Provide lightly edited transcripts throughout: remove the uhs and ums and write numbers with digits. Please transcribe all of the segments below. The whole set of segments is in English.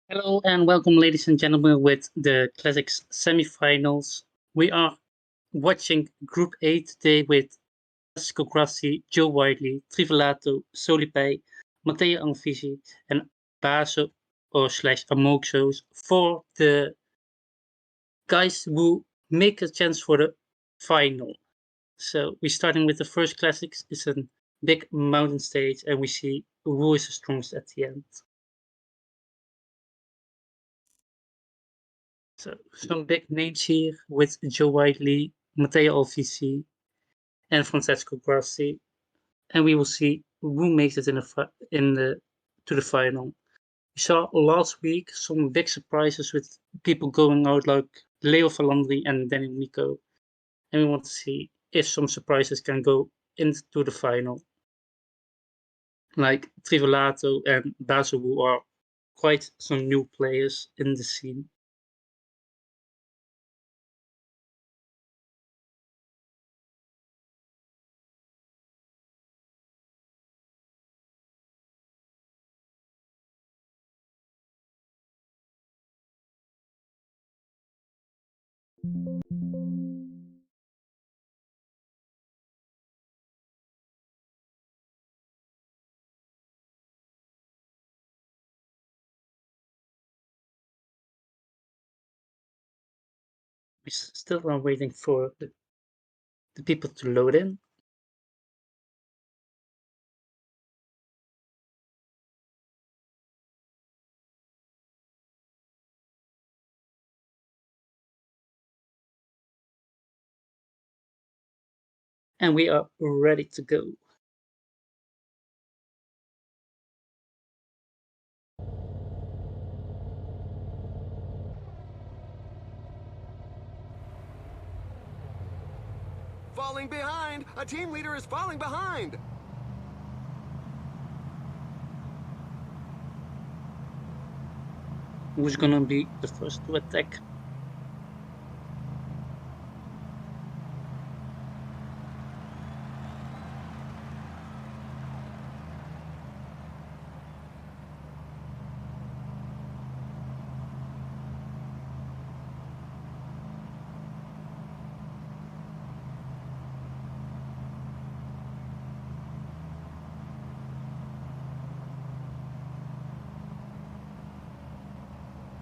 Hello and welcome, ladies and gentlemen, with the Classics semifinals. We are watching Group A today with Francesco Grassi, Joe Whiteley, Trivelato, Solipai, Matteo Anfisi, and Baso or slash Amoxos for the guys who make a chance for the final. So we're starting with the first Classics. It's a big mountain stage, and we see who is the strongest at the end. So some big names here with Joe Whiteley, Matteo Alvisi, and Francesco Grassi, and we will see who makes it in the to the final. We saw last week some big surprises with people going out like Leo Falandri and Daniel Nico, and we want to see if some surprises can go into the final, like Trivelato and Basu, who are quite some new players in the scene. We still are waiting for the people to load in. And we are ready to go. Falling behind! A team leader is falling behind! Who's gonna be the first to attack?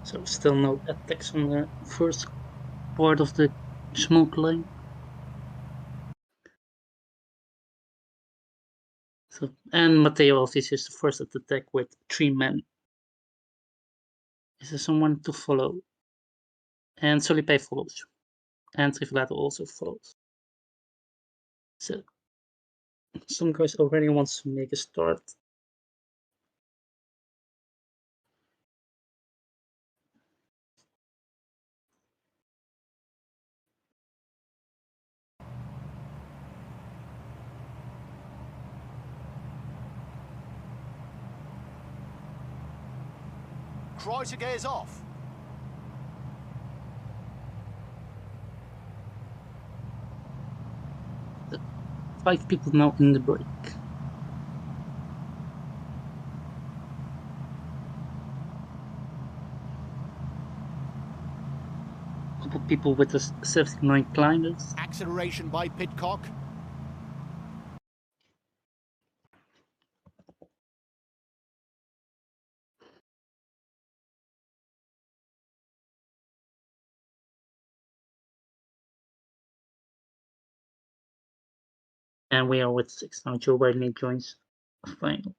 So still no attacks on the first part of the smoke line. So, and Matteo Alvis is the first at attack with 3 men. Is there someone to follow? And Solipe follows. And Trivelato also follows. So some guys already wants to make a start. Kreuziger is off. The 5 people now in the break. Couple people with the 79 climbers. Acceleration by Pitcock. And we are with 6 now. Joe Biden joins the final.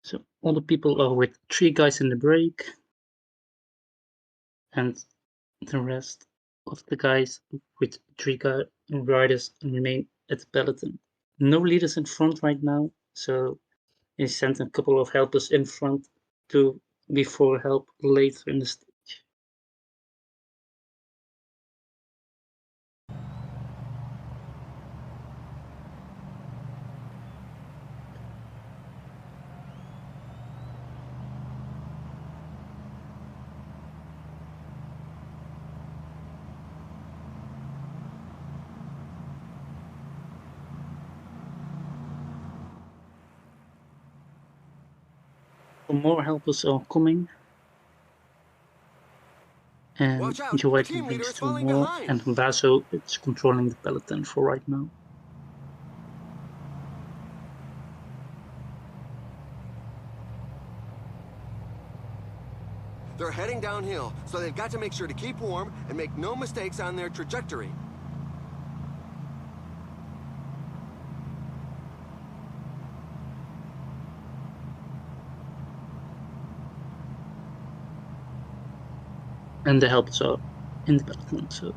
So all the people are with 3 guys in the break, and the rest of the guys with 3 riders remain at the peloton. No leaders in front right now, so they sent a couple of helpers in front to before help later in the stage. Some more helpers are coming. And Watch out, Joe the White team leader brings is 2 falling more, behind. and Vaso is controlling the peloton for right now. They're heading downhill, so they've got to make sure to keep warm and make no mistakes on their trajectory. And the helpers are in the peloton. So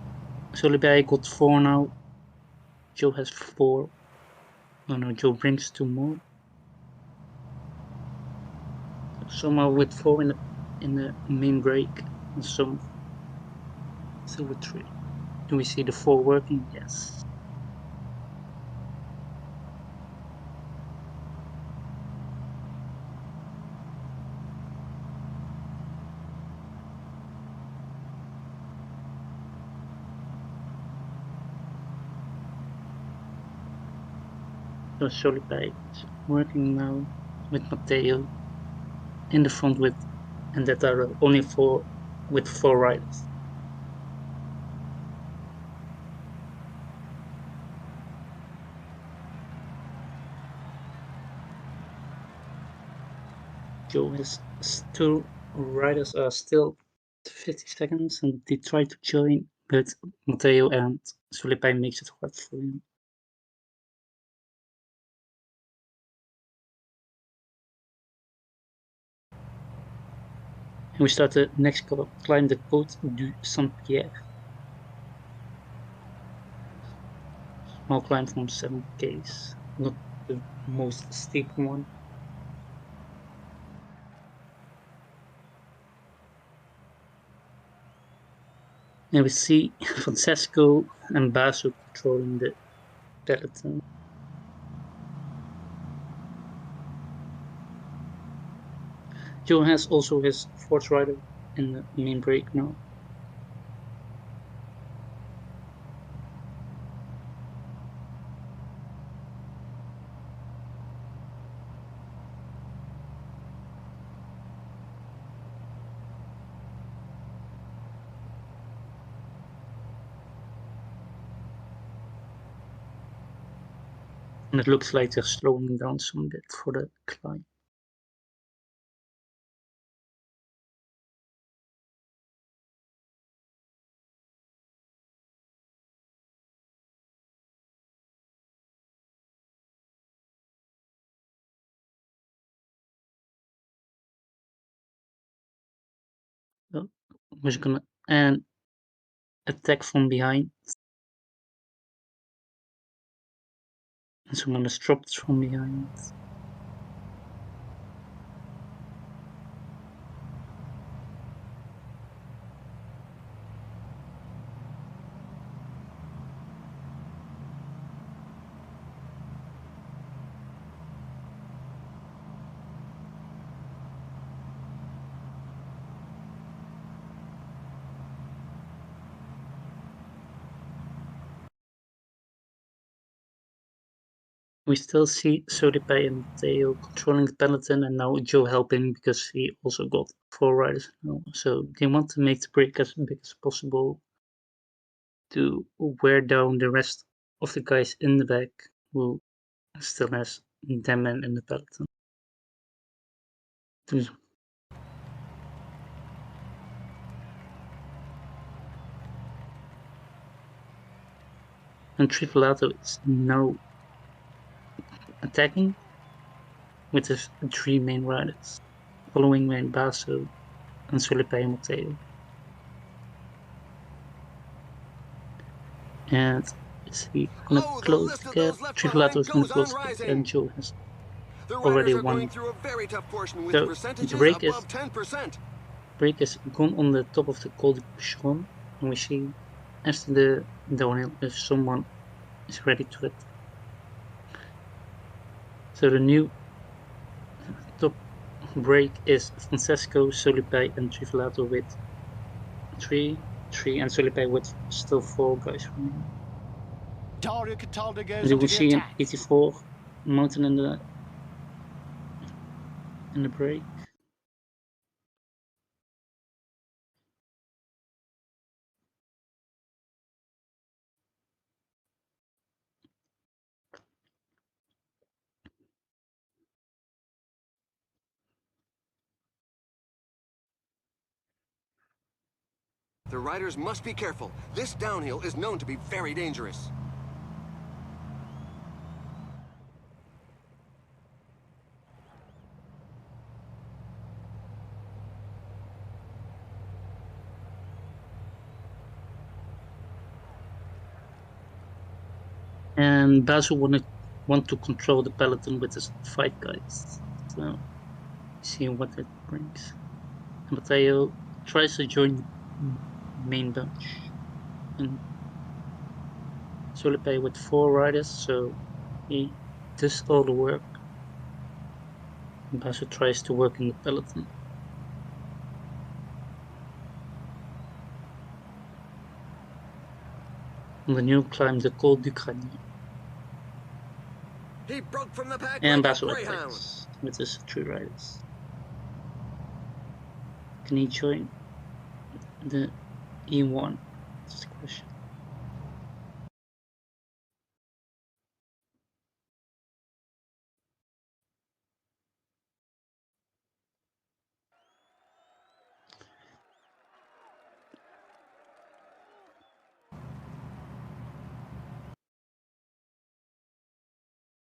Soliberg got 4 now. Joe has 4. Oh no, Joe brings 2 more. Some are with 4 in the main break, and some still with 3. Do we see the 4 working? Yes. So Soliberg is working now with Matteo in the front with, and that are only 4 with 4 riders. Joe has 2 riders are still 50 seconds, and they try to join, but Matteo and Soliberg makes it hard for him. And we start the next climb, the Côte du Saint-Pierre. Small climb from 7Ks, not the most steep one. And we see Francesco and Basso controlling the peloton. Joe has also his 4th rider in the main break now. And it looks like they're slowing down some bit for the climb. So we're gonna and attack from behind. And so I'm gonna drop it from behind. We still see Soliberg and Matteo controlling the peloton, and now Joe helping because he also got 4 riders now. So they want to make the break as big as possible to wear down the rest of the guys in the back who still has 10 men in the peloton. And Trivelato is now attacking with his 3 main riders, following by Basso and Soliberg and Matteo. And is he gonna close the gap? Trivelato is gonna close the gap, and Joe has The already riders are going won. through a very tough portion with So percentages the break above 10%. is gone on the top of the Col du Boucheron, and we see as the downhill if someone is ready to it. So the new top break is Francesco, Soliberg, and Trivelato with 3, and Soliberg with still 4 guys remaining. And you will see an 84 mountain in the break. The riders must be careful. This downhill is known to be very dangerous. And Basil want to control the peloton with his fight guides. So, see what that brings. Matteo tries to join the main bunch, and Solipe with 4 riders, so he does all the work. And Basil tries to work in the peloton. And the new climb the Col du Granier. He broke from the pack And like Basil a greyhound. attacks with his 3 riders. Can he join the E1? That's the question.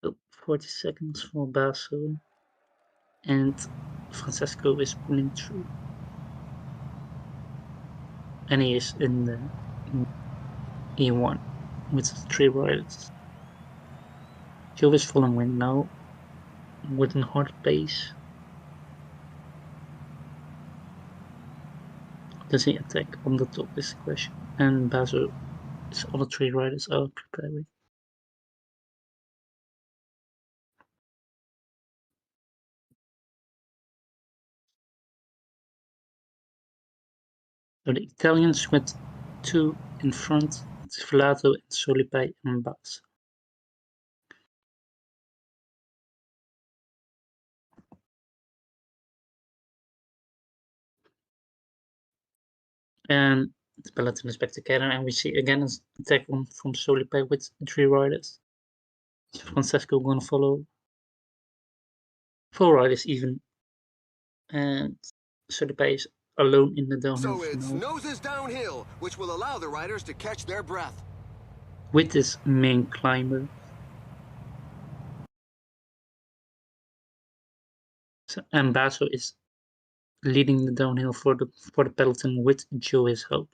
So 40 seconds for Basil, and Francesco is pulling through. And he is in the E1 with 3 riders. Joe is following now with a hard pace. Does he attack on the top is the question. And Basil, his other 3 riders are preparing. So the Italians with 2 in front, Velato and Solipai and Basil. And the peloton is back together, and we see again an attack on from Solipai with 3 riders. So Francesco gonna follow 4 riders even, and Solipai is alone in the downhill So for it's now noses downhill, which will allow the riders to catch their breath. with this main climber. So, and Basso is leading the downhill for the peloton with Joe as help.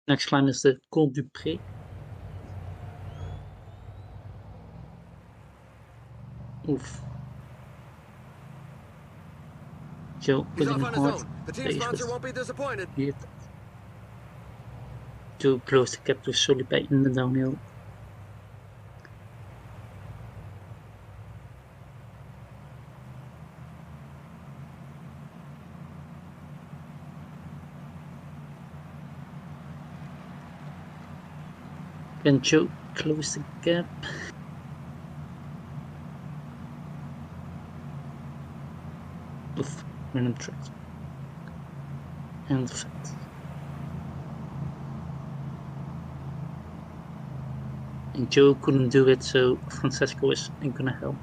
Next climb is the Col du Pré. Oof. Joe He's putting off a on his hard own. The team pace sponsor with won't be disappointed. it. To close the gap to Solipai in the downhill. Can Joe close the gap? Oof, random track. And fat. And Joe couldn't do it, so Francesco is gonna help.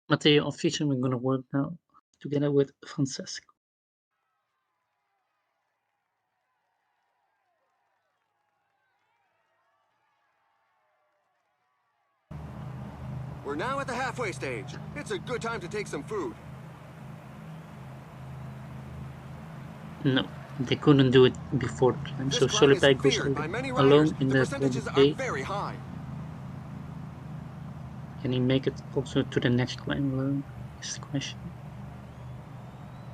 Matteo and Fischer are gonna work now together with Francesco. We're now at the halfway stage. It's a good time to take some food. No, they couldn't do it before the climb, so This climb is Solipai goes feared by many alone riders. in The the percentages are Col very high. Can he make it also to the next climb alone? Is the question.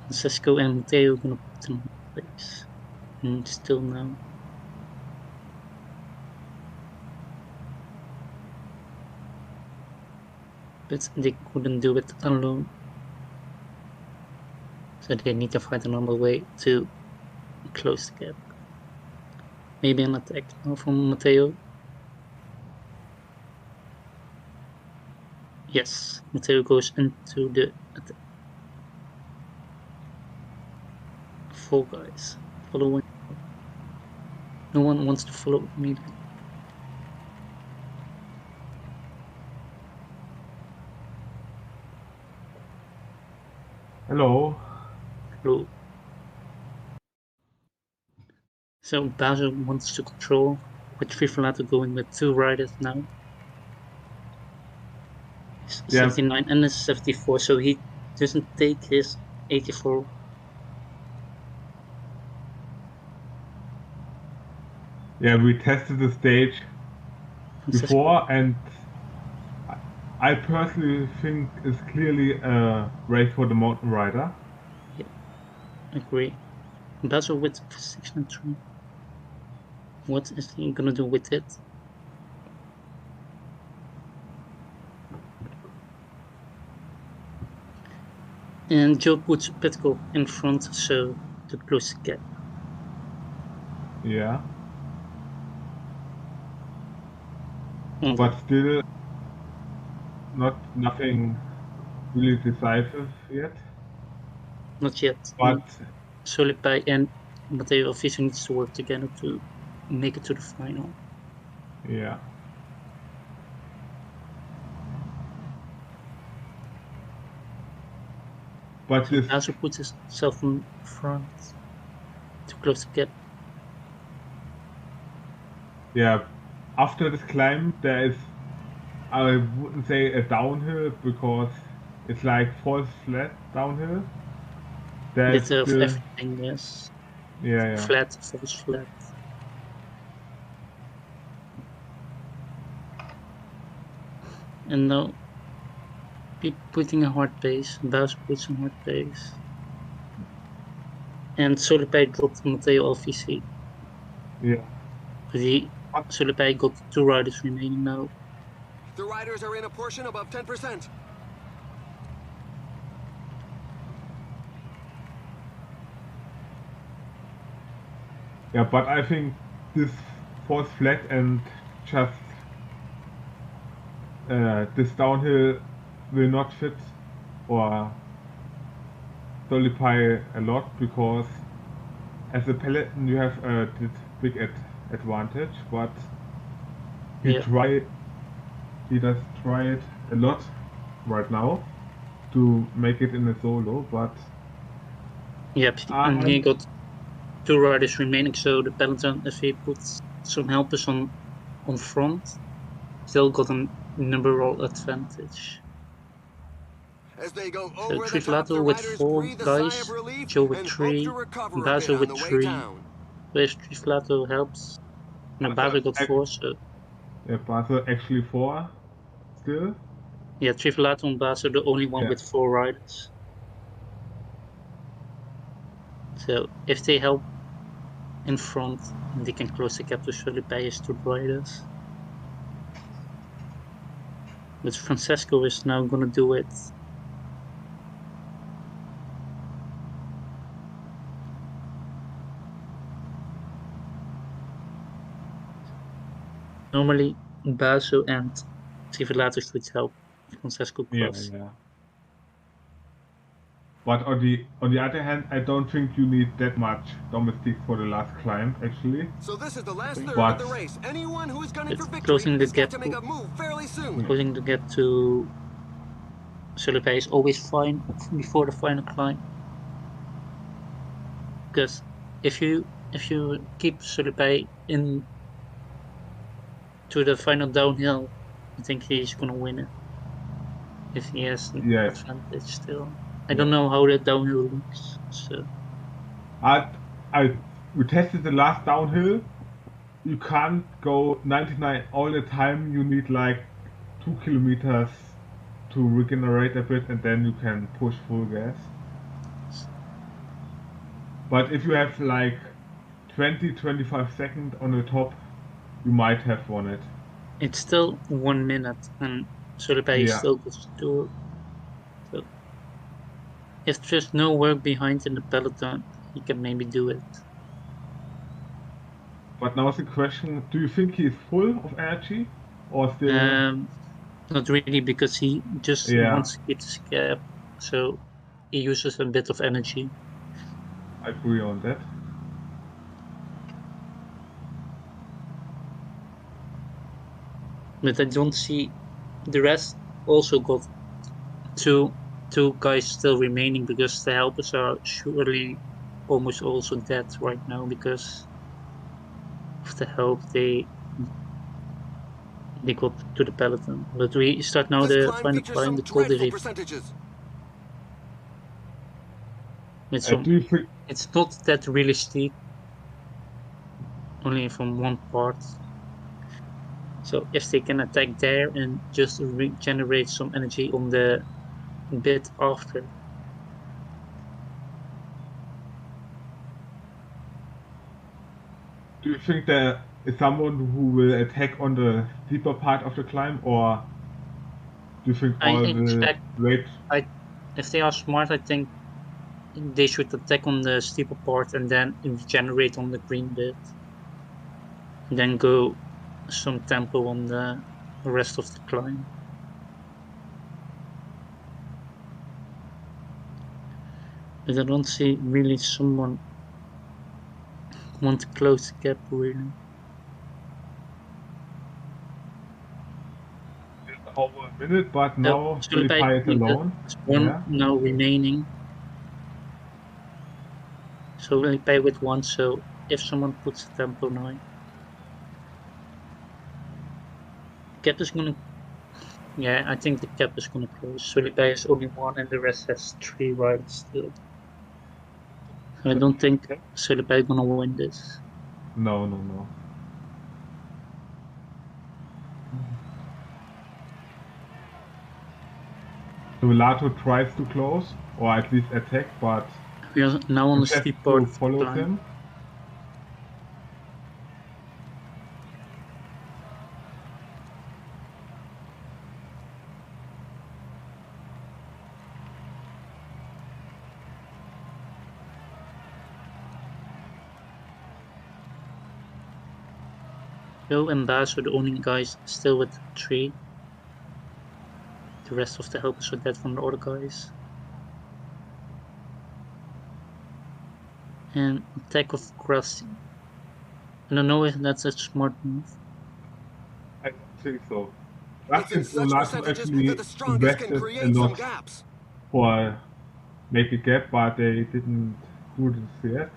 Francesco and Matteo are gonna put him in place. Still no. But they couldn't do it alone. So they need to find another way to close the gap. Maybe an attack now from Matteo. Yes, Matteo goes into the attack. 4 guys following. No one wants to follow immediately. Hello. Hello. So Basil wants to control, with Trifalato going with 2 riders now. He's Yeah. 79 and is 74, so he doesn't take his 84. Yeah, we tested the stage before, and I personally think it's clearly a race for the mountain rider. Yeah, agree. Basil with 693. What is he gonna do with it? And Joe puts Petco in front, so to close the gap. Yeah. But still, nothing really decisive yet. Not yet. But Solipai and Matteo obviously needs to work together to make it to the final. Yeah. But so Basil puts himself in front to close the gap. Yeah, after this climb, there is, I wouldn't say a downhill because it's like false flat downhill. Bit of everything, yes. Yeah. Flat, false flat. And now, putting a hard pace. Basil puts a hard pace. And Solipai dropped Matteo LVC. Yeah. But Solipai got 2 riders remaining now. The riders are in a portion above 10%. Yeah, but I think this falls flat and just this downhill will not fit or solidify a lot because as a peloton you have a big advantage, but he does try it a lot right now to make it in a solo, but yep, and he got 2 riders remaining, so the peloton, if he puts some helpers on front, still got a numerical advantage. As they go So over the top, the with riders 4 breathe a guys, sigh of relief Joe with and 3, hope to recover a Basil bit on with the way 3. down. So if Triflato helps, no, Basil got 4, so... Yeah, Basil actually 4 still. Yeah, Triflato and Basil the only one with 4 riders. So if they help in front, they can close the gap to Solipay's 2 riders. But Francesco is now gonna do it. Normally, Basil and Triflato should help Francesco cross. Yeah. But on the other hand, I don't think you need that much domestic for the last climb, actually. So this is the last third of the race. Anyone who is gunning for victory has got to make a move fairly soon. Closing the gap to Solipay is always fine before the final climb. Because if you keep Solipay in to the final downhill, I think he's gonna win it. If he has an advantage still. I don't know how the downhill looks. So we tested the last downhill. You can't go 99 all the time. You need like 2 kilometers to regenerate a bit, and then you can push full gas. But if you have like 20-25 seconds on the top, you might have won it. It's still 1 minute, and Solibay Yeah. still goes to. So if there's no work behind in the peloton, he can maybe do it. But now the question: do you think he's full of energy, or still? Not really, because he just Yeah, wants to keep his gap, so he uses a bit of energy. I agree on that. But I don't see the rest also got two guys still remaining, because the helpers are surely almost also dead right now because of the help they got to the peloton. But we start now This the climb final features climb, some the Col de dreadful Rive. percentages. Do you think? It's not that really steep, only from one part. So if they can attack there and just regenerate some energy on the bit after. Do you think there is someone who will attack on the steeper part of the climb, or do you think all In will fact, wait? if they are smart, I think they should attack on the steeper part and then regenerate on the green bit. And then go some tempo on the rest of the climb. But I don't see really someone want to close the gap really. Over a minute, but So now Sulpai Philippi is alone. there's one Yeah, now remaining. So we pay with one, so if someone puts a tempo 9, gap is gonna, yeah, I think the gap is gonna close. Sulpai has only one and the rest has 3 riders still. I don't think Sulpai is gonna win this. no. So Lato tries to close, or at least attack, but We are now on you the have steep to part of the follow climb. him. Joe and Bas are the only guys still with 3. The rest of the helpers are dead from the other guys. And attack of Grassy. I don't know if that's a smart move. I don't think so. I It's in think such Lato percentages actually that the strongest can invested a create some lot gaps. for make a gap, but they didn't do this yet.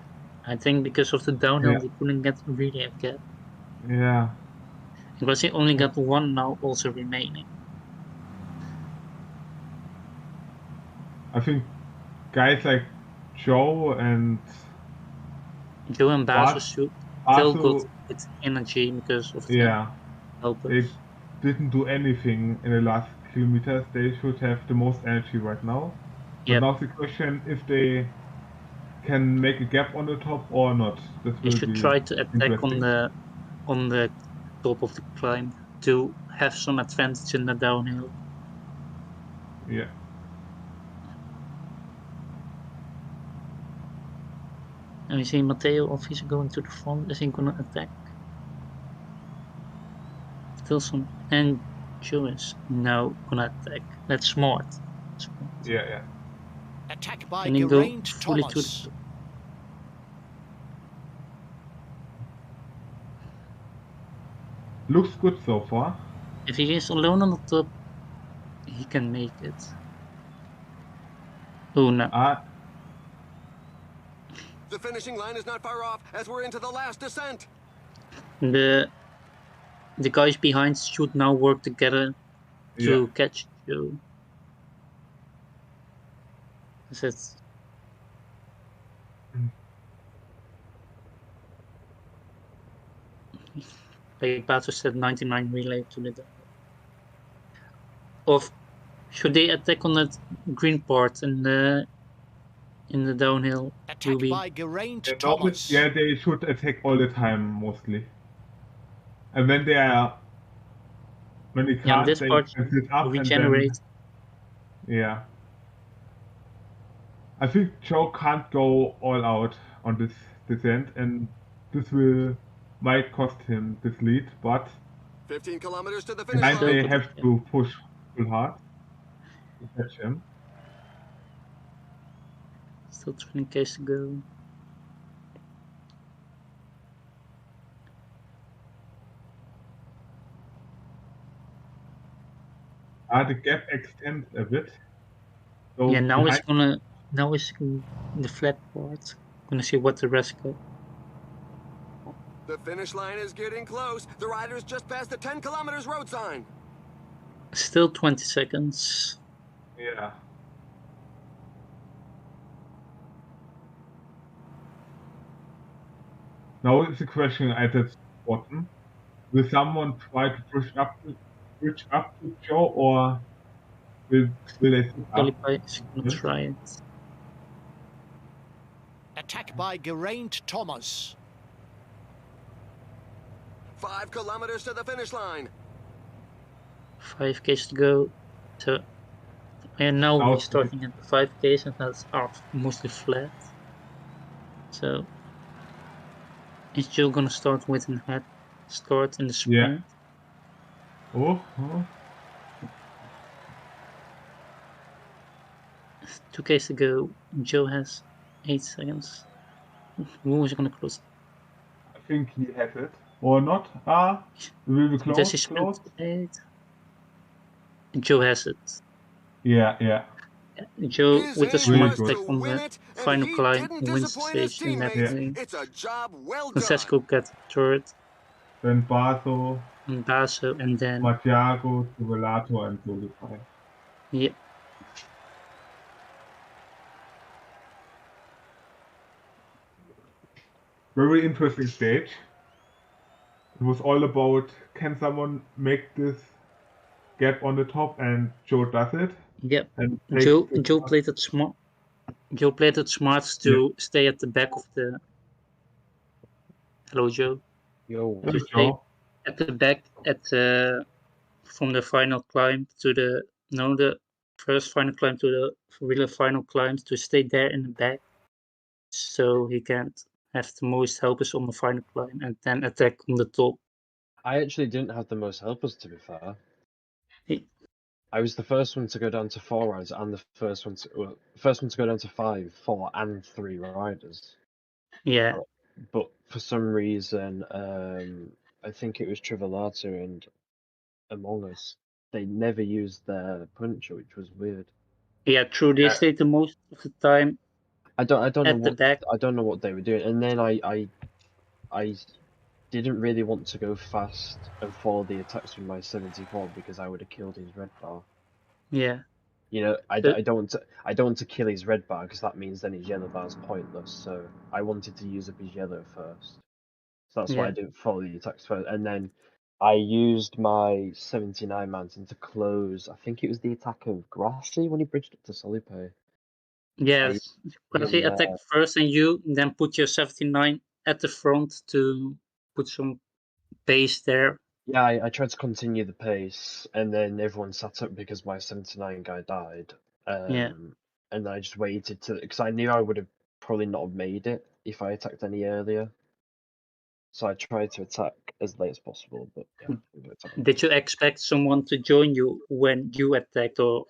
I think because of the downhill, Yeah, they couldn't get really a gap. yeah. Grassy only got 1 now also remaining. I think guys like Joe and Joe and Bas Bart still got also, its energy because of the yeah, they helpers. didn't do anything in the last kilometers. They should have the most energy right now. But Yep, now the question if they can make a gap on the top or not. This they will should be try to attack interesting. on the top of the climb to have some advantage in the downhill. Yeah. And we see Matteo obviously going to the front. Is he gonna attack? Still some, and Joe is now gonna attack. That's smart. Smart. Yeah. Attack by And then go Geraint fully to the Thomas. top. Looks good so far. If he is alone on the top, he can make it. Oh no. The finishing line is not far off as we're into the last descent. The guys behind should now work together to Yeah. catch Joe. That's like Bato said, 99 relay to the downhill. Of should they attack on that green part in the downhill will Attack be. by Geraint Yeah, Thomas. yeah, they should attack all the time mostly. And when they Yeah, can't, this they part can sit up and regenerate. then yeah. I think Joe can't go all out on this descent, and this might cost him this lead, but 15 kilometers to the and finish Still they line. good. have to push full hard to catch him. Still 20 k's to go. The gap extends a bit. So Yeah, now it's behind, in the flat part. Gonna see what the rest got. The finish line is getting close. The riders just passed the 10 kilometers road sign. Still 20 seconds. yeah. Now is the question at the bottom. Will someone try to push up to Joe, or will they sit up? Felipe is gonna Yes. try it. Attack by Geraint Thomas. 5 kilometers to the finish line. 5 k's to go. So, and now Now we're it's starting at the 5 k's, and that's mostly flat. So, is Joe gonna start with a head start in the sprint? Oh, 2 k's to go. Joe has 8 seconds. Who is gonna close? I think he has it. Or not? Will be Does close, he sprint close? 8? Joe has it. Yeah. Joe, His with a aim smart was attack to on win the it, and final he climb, didn't wins the disappoint his stage in that teammates. lane. It's a job well done. Francesco got third, Then Basso, and Basso, and then Matiago, Tuvelato, and Solify. yeah, Very interesting stage. It was all about, can someone make this gap on the top, and Joe does it. yeah. And takes the Joe played it smart. Joe played it smart to stay at the back of the. Hello, Joe. Yo, To Hello, stay Joe. at the back from the final climb to the first final climb to the really final climb, to stay there in the back, so he can't have the most helpers on the final climb and then attack on the top. I actually didn't have the most helpers, to be fair. He- I was the first one to go down to 4 riders and the first one to go down to 5, 4, and 3 riders. Yeah, But for some reason, I think it was Trivelato and Among Us. They never used their puncher, which was weird. yeah, true. They stayed the most of the time I don't know at the what back. I don't know what they were doing. And then I didn't really want to go fast and follow the attacks with my 74 because I would have killed his red bar. Yeah, You know, I but don't want to kill his red bar because that means then his yellow bar is pointless. So I wanted to use up his yellow first. So that's why I yeah, didn't follow the attacks first. And then I used my 79 mountain to close. I think it was the attack of Grassy when he bridged up to Solipe. yes. Because he Yeah, attacked first, and you then put your 79 at the front to put some pace there. yeah. I tried to continue the pace, and then everyone sat up because my 79 guy died. Yeah, And I just waited to because I knew I would have probably not have made it if I attacked any earlier. So I tried to attack as late as possible, but yeah. it worked out. did you expect someone to join you when you attacked, or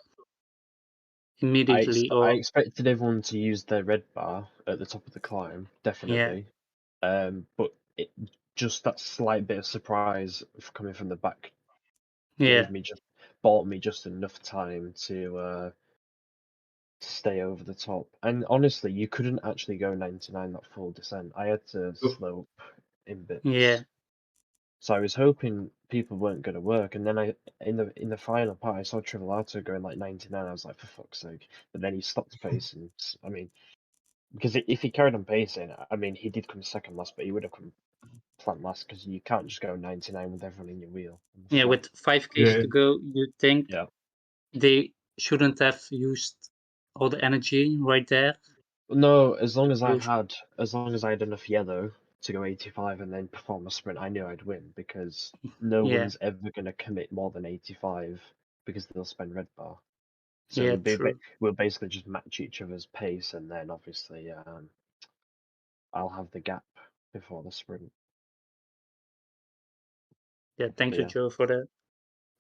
immediately, I or expected everyone to use their red bar at the top of the climb, definitely. But it just that slight bit of surprise coming from the back yeah, bought me just enough time to stay over the top. And honestly, you couldn't actually go 99 that full descent. I had to slope in bits. yeah, So I was hoping people weren't going to work, and then in the final part I saw Trivelato going like 99. I was like, for fuck's sake! But then he stopped pacing. I mean, because if he carried on pacing, I mean, he did come second last, but he would have come plant last because you can't just go 99 with everyone in your wheel. yeah. With 5 k's Yeah. to go, you think Yeah. they shouldn't have used all the energy right there? No, as long as I Those- had enough yellow to go 85 and then perform a sprint, I knew I'd win because no Yeah, one's ever gonna commit more than 85 because they'll spend red bar. So yeah, true. we'll basically just match each other's pace, and then obviously I'll have the gap before the sprint. Yeah, thank But you, yeah, Joe, for the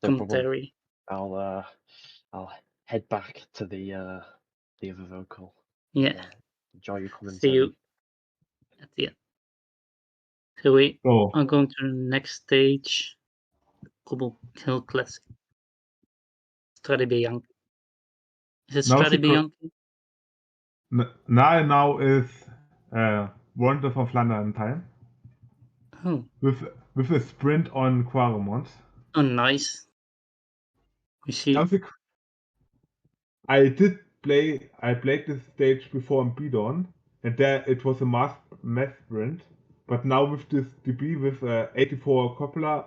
no problem. commentary. I'll head back to the other vocal. Yeah, Enjoy your see you commentary. at the end. So we So are going to the next stage, Cobble Hill Classic. Strade Bianchi. Is it now Strade Bianchi? now is Wonder for Flandern time Oh, with a sprint on Quaremont. oh, nice. We see. I played this stage before in Bidon, and there it was a mass sprint. But now with this DB with 84 Coppola,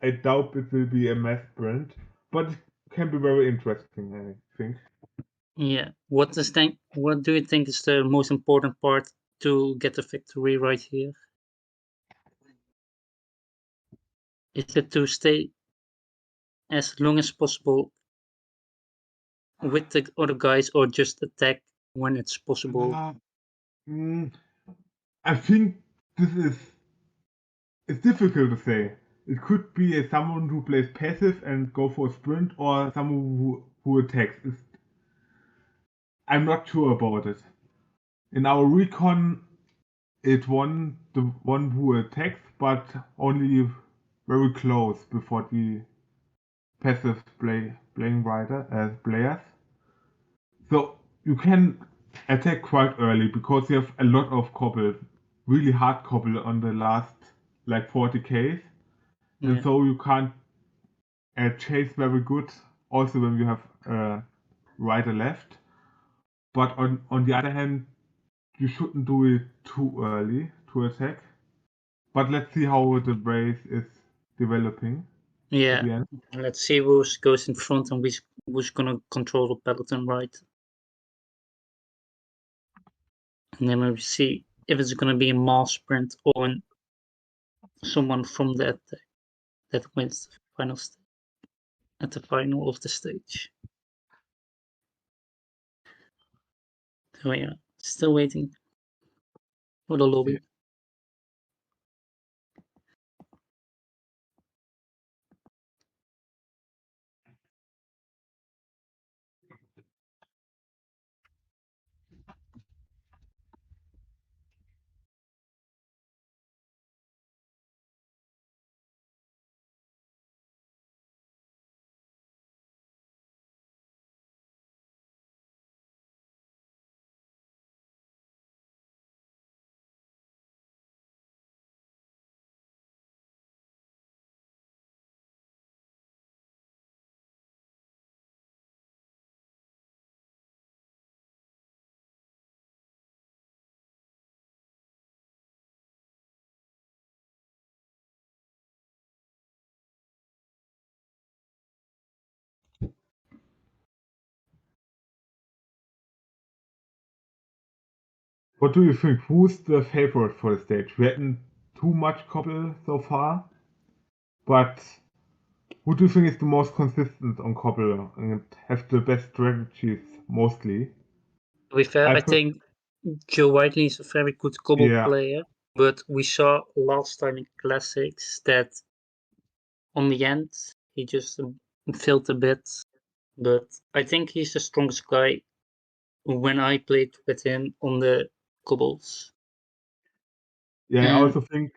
I doubt it will be a mass sprint, but it can be very interesting, I think. Yeah. What do you think is the most important part to get the victory right here? Is it to stay as long as possible with the other guys or just attack when it's possible? Uh, mm, I think this is it's difficult to say. It could be someone who plays passive and go for a sprint, or someone who attacks. I'm not sure about it. In our recon, it won the one who attacks, but only very close before the passive playing players. So you can attack quite early because you have a lot of cobble, really hard cobble on the last like 40Ks, and Yeah. so you can't chase very good. Also, when you have right or left, but on the other hand, you shouldn't do it too early to attack. But let's see how the race is developing at Yeah. the end. Let's see who goes in front and who's gonna control the peloton, right? And then we'll see if it's gonna be a mass sprint or someone from the attack that wins the final at the final of the stage. So yeah, still waiting for the lobby. What do you think? Who's the favorite for the stage? We hadn't too much cobble so far, but who do you think is the most consistent on cobble and have the best strategies mostly? To be fair, I I think, think Joe Whiteley is a very good cobble yeah, player, but we saw last time in classics that on the end he just failed a bit. But I think he's the strongest guy when I played with him on the cobbles. yeah. I And also think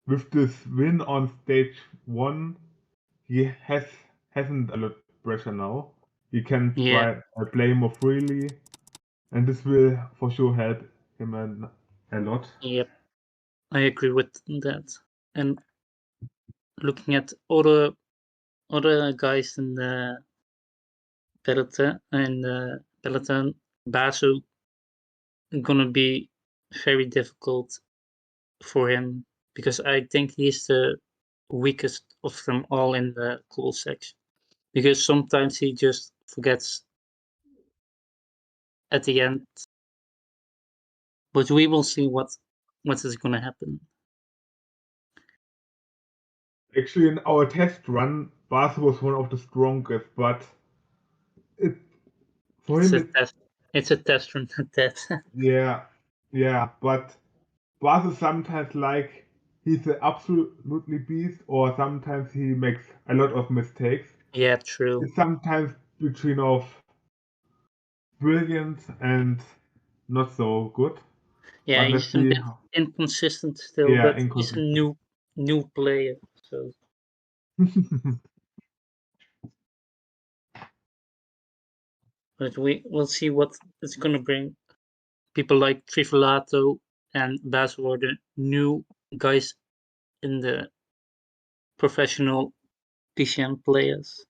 with this win on stage one, he hasn't a lot of pressure now. He can yeah, try play more freely, and this will for sure help him a lot. yep, I agree with that. And looking at other guys in the peloton, Basu gonna be very difficult for him because I think he's the weakest of them all in the cool section. Because sometimes he just forgets at the end But we will see what is going to happen. Actually, in our test run, Bas was one of the strongest, but for him, it's a test run. yeah, but Bas is sometimes like he's an absolutely beast, or sometimes he makes a lot of mistakes. Yeah, true. It's sometimes between of brilliant and not so good. Yeah, But let's he's a see. bit inconsistent still, Yeah, but he's a inconsistent. new player, so. But we'll see what it's gonna bring. People like Trifolato and Basil are the new guys in the professional PCM players,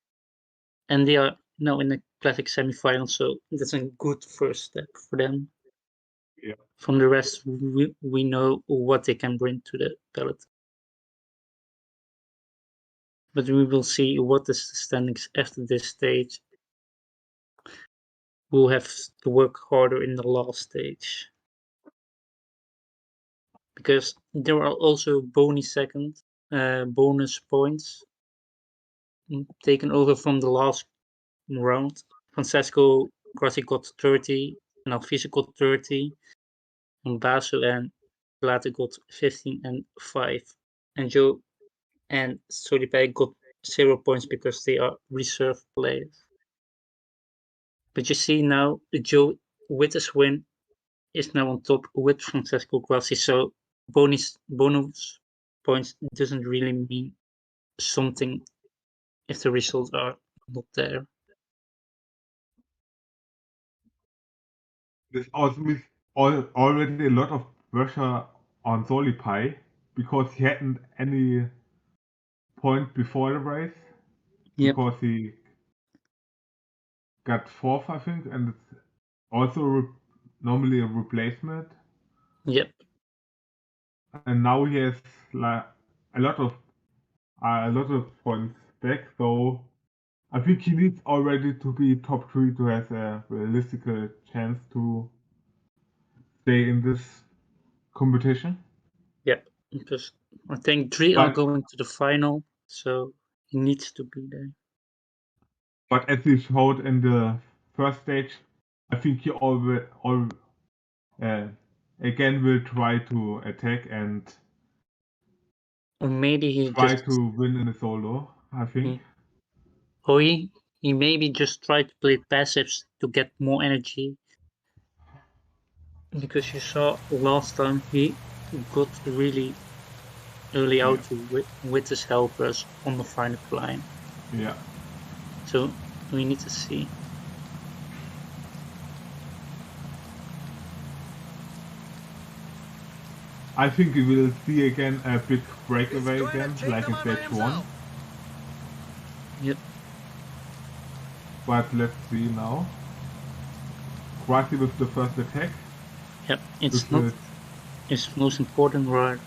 and they are now in the classic semifinal, so that's a good first step for them. Yeah. From the rest, we know what they can bring to the pellet. But we will see what is the standings after this stage. We'll have to work harder in the last stage. Because there are also bonus points taken over from the last round. Francesco Grassi got 30, and Alvise got 30, and Basso and Plata got 15 and 5. And Joe and Solipai got 0 points because they are reserve players. But you see now, Joe, with his win, is now on top with Francesco Grassi, so bonus points doesn't really mean something if the results are not there. This also means already a lot of pressure on Solipai because he hadn't any point before the race because he got fourth, I think, and it's also normally a replacement. Yep. And now he has like a lot of points back. So I think he needs already to be top 3 to have a realistic chance to stay in this competition. Yep. Because I think 3 are But going to the final, so he needs to be there. But as he showed in the first stage, I think he again will try to attack and Or maybe he try just to win in a solo, I think. or he maybe just tried to play passives to get more energy. Because you saw last time he got really early out with his helpers on the final climb. Yeah. So we need to see. I think we will see again a big breakaway again, like in stage 1. Yep. But let's see now. Quasi with the first attack. Yep, it's not his most important ride.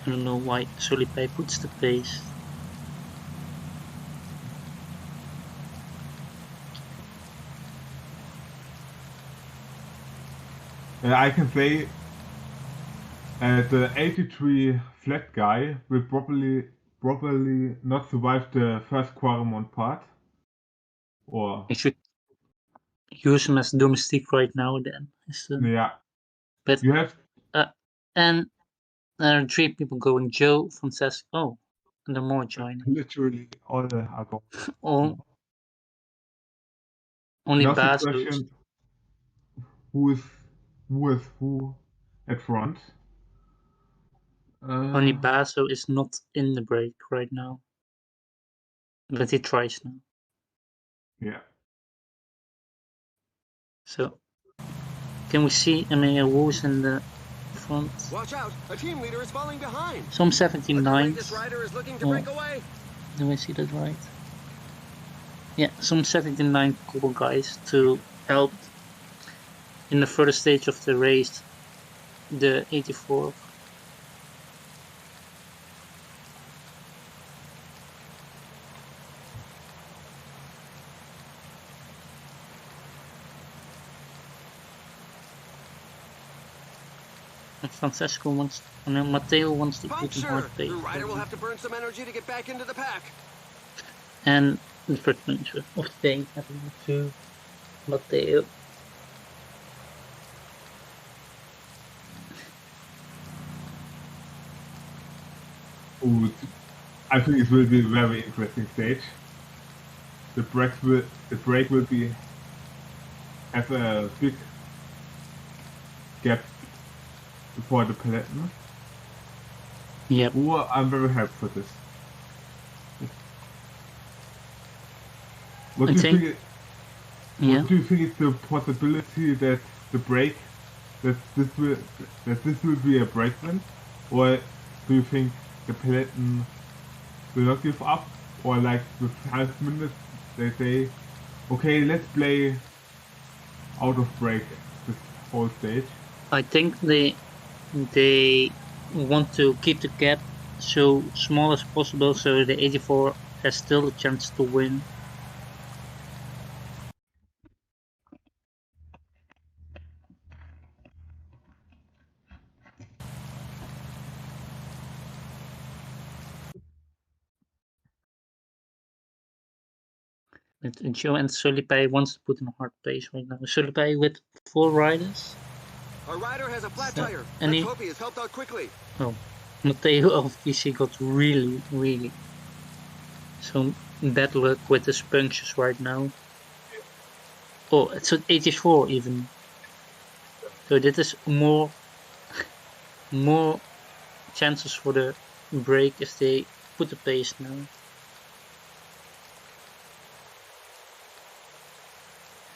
I don't know why Solipai puts the pace. I can say the 83 flat guy will probably not survive the first Quaremont part. Or I should use him as domestic right now then. yeah. But you have and there are 3 people going. Joe, Francesco, oh, and there are more joining. Literally all are gone. Oh, only Now the Baz question, who is who at front? Only Basso is not in the break right now. But he tries now. Yeah. So can we see Emea Wu's in the front? Watch out! A team leader is falling behind. Some 79. This rider is looking to break away. Do I see that right? Yeah, some 79 cool guys to help in the first stage of the race, the 84. And Francesco wants, no, Matteo wants to put in hard Puncture! pace. The rider will have to burn some energy to get back into the pack. And the first finisher of the day happening to Matteo. Ooh, I think it will be a very interesting stage. The break will be have a big gap before the peloton. Yep. Ooh, I'm very happy for this. What I do you think- think? Yeah. What do you think is the possibility that the break that this will be a break win, or do you think the peloton will not give up, or like with 5 minutes they say, okay, let's play out of break this whole stage? I think they want to keep the gap so small as possible, so the 84 has still a chance to win. And Joe and Solipai wants to put in a hard pace right now. Solipai with 4 riders. Our rider has a flat So, tire. any- Let's hope he is helped out quickly. Oh, Matteo of PC got really so bad luck with his punctures right now. Oh, it's at 84 even. So this is more chances for the break if they put the pace now.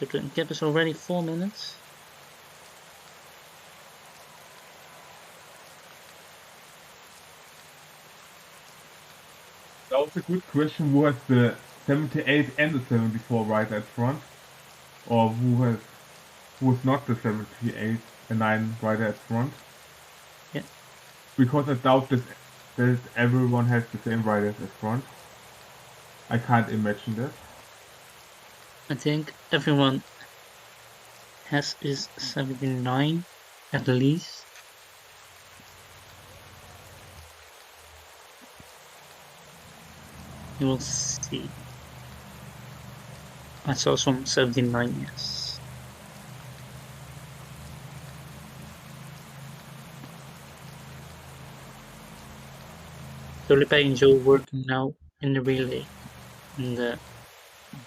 So the gap is already 4 minutes. That was a good question. Who has the 78 and the 74 right at front, or who's not the 78 and 9 rider at front? Yeah. Because I doubt that everyone has the same riders at front. I can't imagine that. I think everyone has his 79 at least. You will see. I saw some 79, yes. Felipe and Joe working now in the relay, in the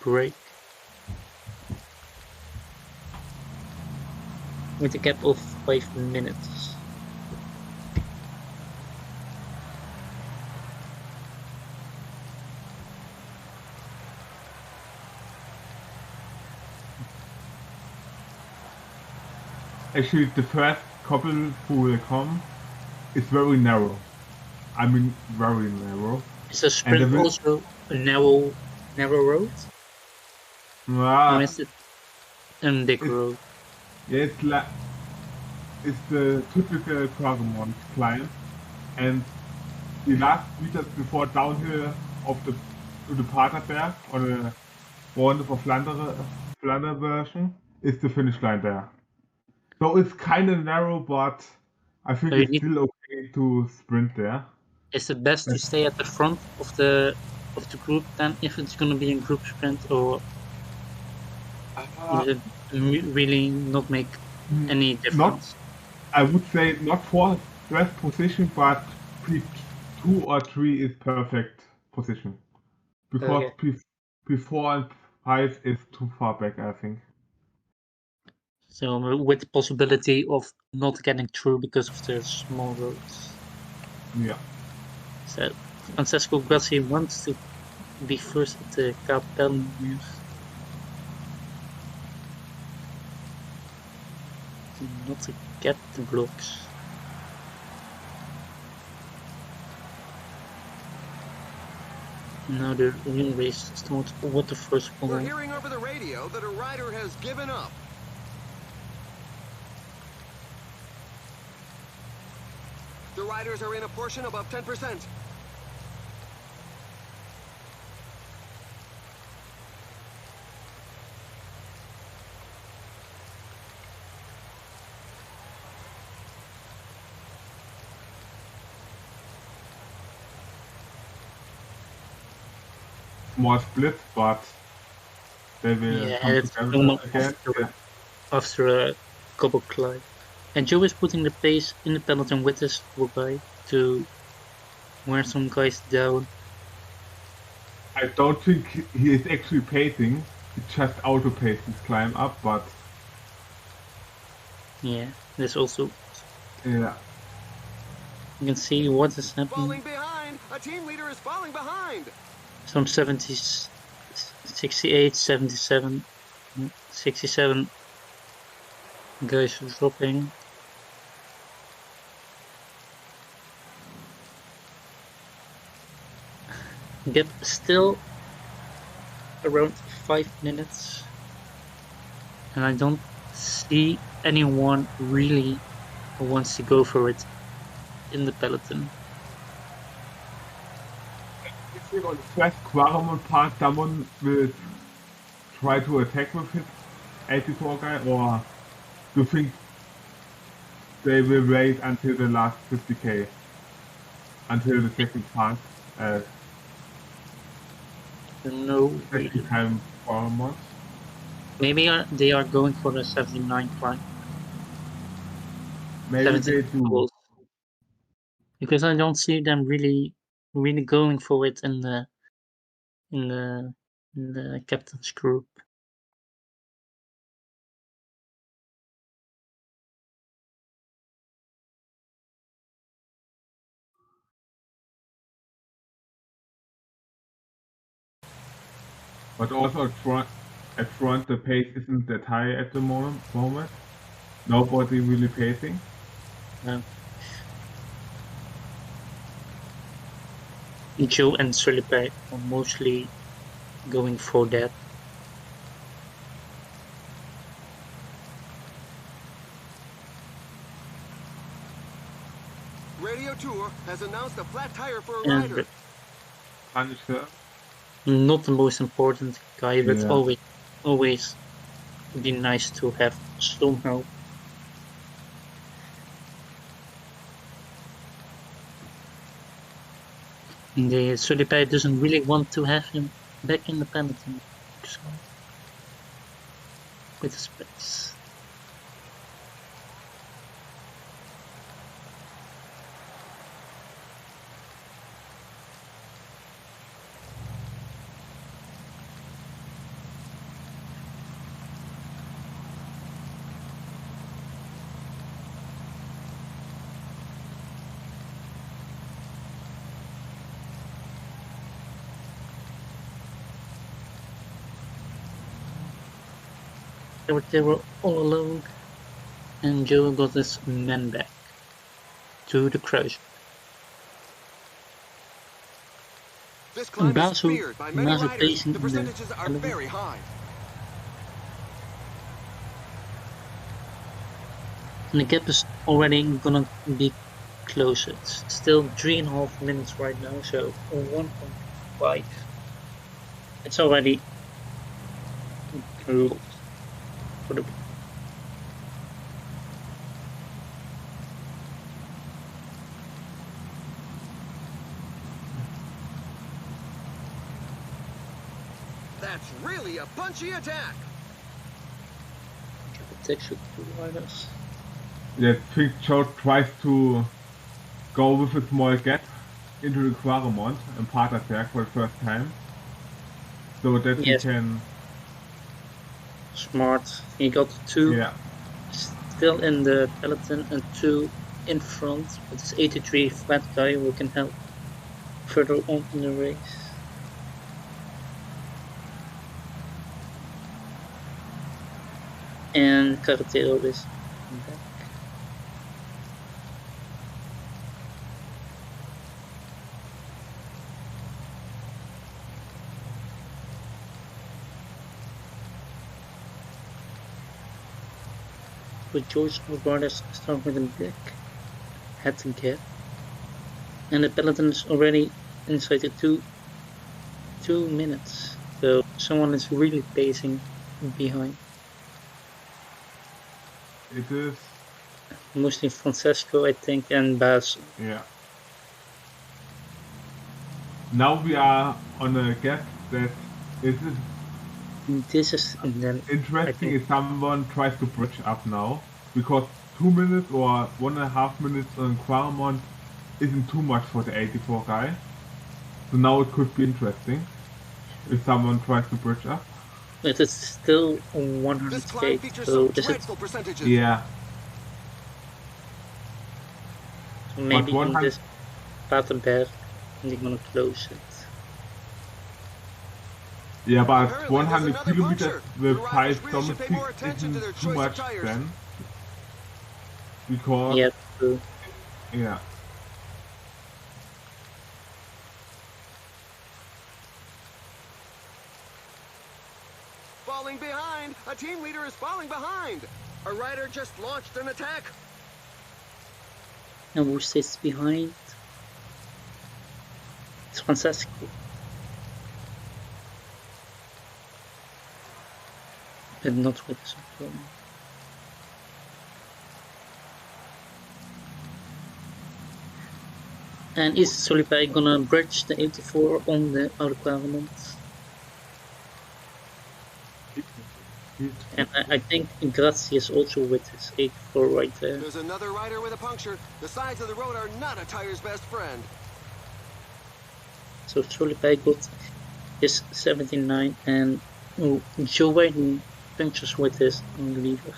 break. With a gap of 5 minutes. Actually, the first couple who will come is very narrow. I mean, very narrow. Is the sprint will- also a narrow road? Ah, Or is it a big it's- road? yeah, it's the typical Quaremont climb, and the last meters before downhill of the to the Paterberg on the wonderful Flanders version is the finish line there. So it's kind of narrow, but I think So you it's need- still okay to sprint there. Is it best to stay at the front of the group then if it's gonna be a group sprint, or would it really not make any difference? I would say not for first position, but P2 or 3 is perfect position. Because Okay. P4 and 5 is too far back, I think. So with the possibility of not getting through because of the small roads. Yeah. So Francesco Grassi wants to be first at the Capel news. Not to get the blocks. Now the real race starts with the first We're one. hearing over the radio that a rider has given up. The riders are in a portion above 10%. small split, but they will Yeah, come it's together normal again. Yeah. after a couple climb. And Joe is putting the pace in the peloton with his double guy to wear some guys down. I don't think he is actually pacing. He just auto-paced his climb up, but Yeah, there's also yeah. you can see what is Falling happening. behind! A team leader is falling behind! Some 70s, 68, 77, 67 guys are dropping. Gap still around 5 minutes. And I don't see anyone really who wants to go for it in the peloton. If you're on the first Quaramon part, someone will try to attack with his 84 guy, or do you think they will wait until the last 50k? Until the second part? No, Second time Quaramon? maybe they are going for the 79 climb. Maybe they do. Goals. Because I don't see them really going for it in the captain's group. But also at front the pace isn't that high at the moment. Nobody really pacing. No. Joe and Solipe are mostly going for that. Radio Tour has announced a flat tire for a And rider. Punisher. not the most important guy, but Yeah. always be nice to have somehow. The Solipe doesn't really want to have him back in the peloton, so with the space. They were all alone, and Joe got his men back to the crush. This climb is Basu feared by many riders. pacing The in the percentages are peloton. very high. And the gap is already gonna be closer. It's still 3.5 minutes right now, so 1.5. It's already close for the. That's really a punchy attack. Protection to riders. Yeah, I think Joe tries to go with a small gap into the Quaramont and part attack for the first time. So that Yes. he can. Smart. He got 2 Yeah. still in the peloton and 2 in front with this 83 flat guy who can help further on in the race. And Carretero is back. With George Alvarez starting with a big head gap. And the peloton is already inside the 2 minutes. So someone is really pacing behind. It is. Mostly Francesco, I think, and Bas. Yeah. Now we are on a gap that is This is then interesting think- if someone tries to bridge up now, because 2 minutes or 1.5 minutes on Quarmont isn't too much for the 84 guy. So now it could be interesting if someone tries to bridge up. it is still This climb 100k. features So some is it dreadful percentages. Yeah, maybe in 100 this pattern bear and they're gonna close it? yeah, but Apparently 100 there's another kilometers puncture. with The riders 5 really should pay more domestics attention to their isn't too choice of much tires. then. Because, Yeah, true. yeah. Falling behind! A team leader is falling behind! A rider just launched an attack! And who sits behind? It's Francesco. But not with his opponent. And is Solipai gonna bridge the 84 on the requirement? And I think Grazi is also with his 84 right there. There's another rider with a puncture. The sides of the road are not a tire's best friend. So Solipai got his 79 and Joe Whiten punctures with his lever.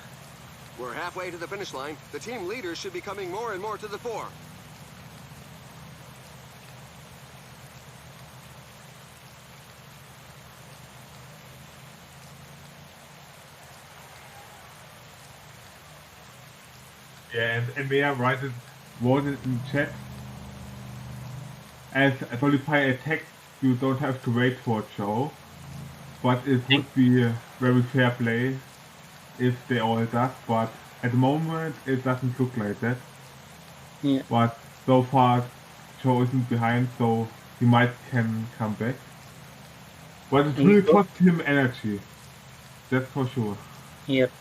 We're halfway to the finish line. The team leaders should be coming more and more to the fore. Yeah, and may I write it in chat? As Solify attacks, you don't have to wait for Joe, but it would be a very fair play if they all does, but at the moment it doesn't look like that. Yeah. But so far Joe isn't behind, so he might can come back. But it really costs him energy, that's for sure. Yep.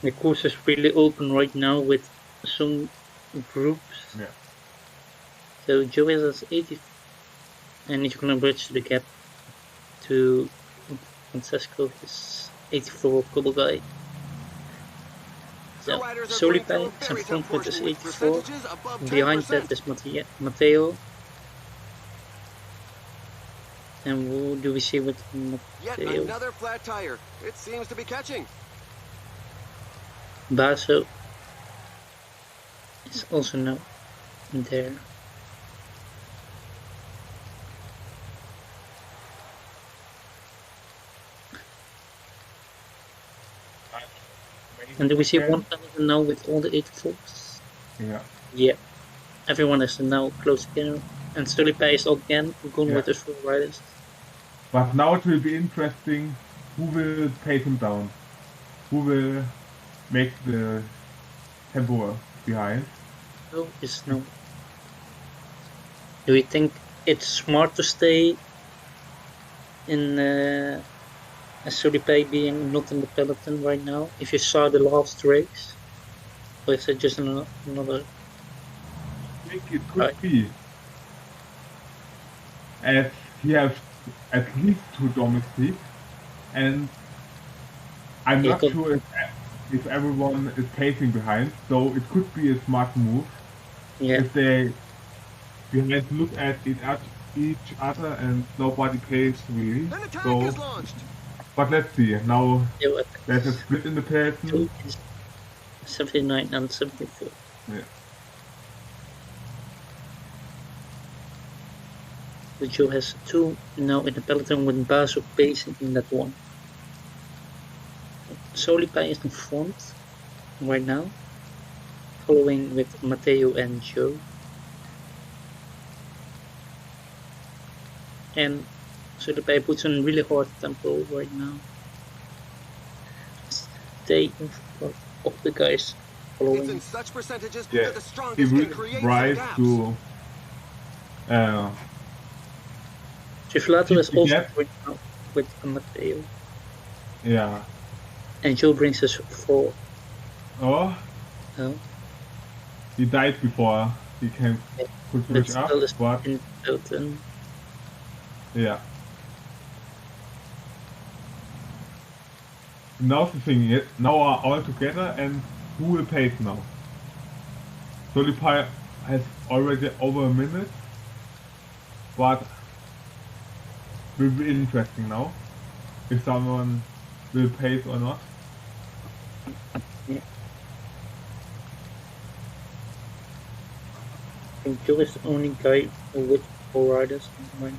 The course is really open right now with some groups. Yeah. So Joe is 80 and he's gonna bridge the gap to Francesco, his 84 couple guy. So Solipai is in front with his 84. Behind that is Matteo. And who do we see with Yet Matteo? another flat tire. It seems to be catching. Basso is also now there. And do we see one penalty now with all the 84s? Yeah. Yeah. Everyone is now close again. And Solipai is again going with the full riders. But now it will be interesting who will pace him down. Who will make the tempo behind. No, it's no. Do you think it's smart to stay in Solipai being not in the peloton right now? If you saw the last race, or is it just another? I think it could be, as he has at least 2 domestics, and I'm not sure if everyone is pacing behind, so it could be a smart move. Yeah. If they behind look at each other and nobody pays really. An attack So, is launched. but let's see. Now Yeah, there's a split in the peloton. 79 and 74. Yeah. The Joe has 2 now in the peloton with Basso pacing in that one. Solipai is in front right now, following with Matteo and Joe. And Solipai puts on really hard tempo right now. Stay in front of the guys It's following. in such percentages Yeah. that the He strongest can will create try some gaps. to Triflato is keep the also gap. right now with Matteo. Yeah. And Joe brings us 4. Oh, Oh, he died before he could But switch up, still is but in Pelton. yeah. Now the thing is, now are all together, and who will pace now? Solipai has already over a minute, but will be interesting now if someone will pace or not. Yeah. I think Joe is the only guy with 4 riders right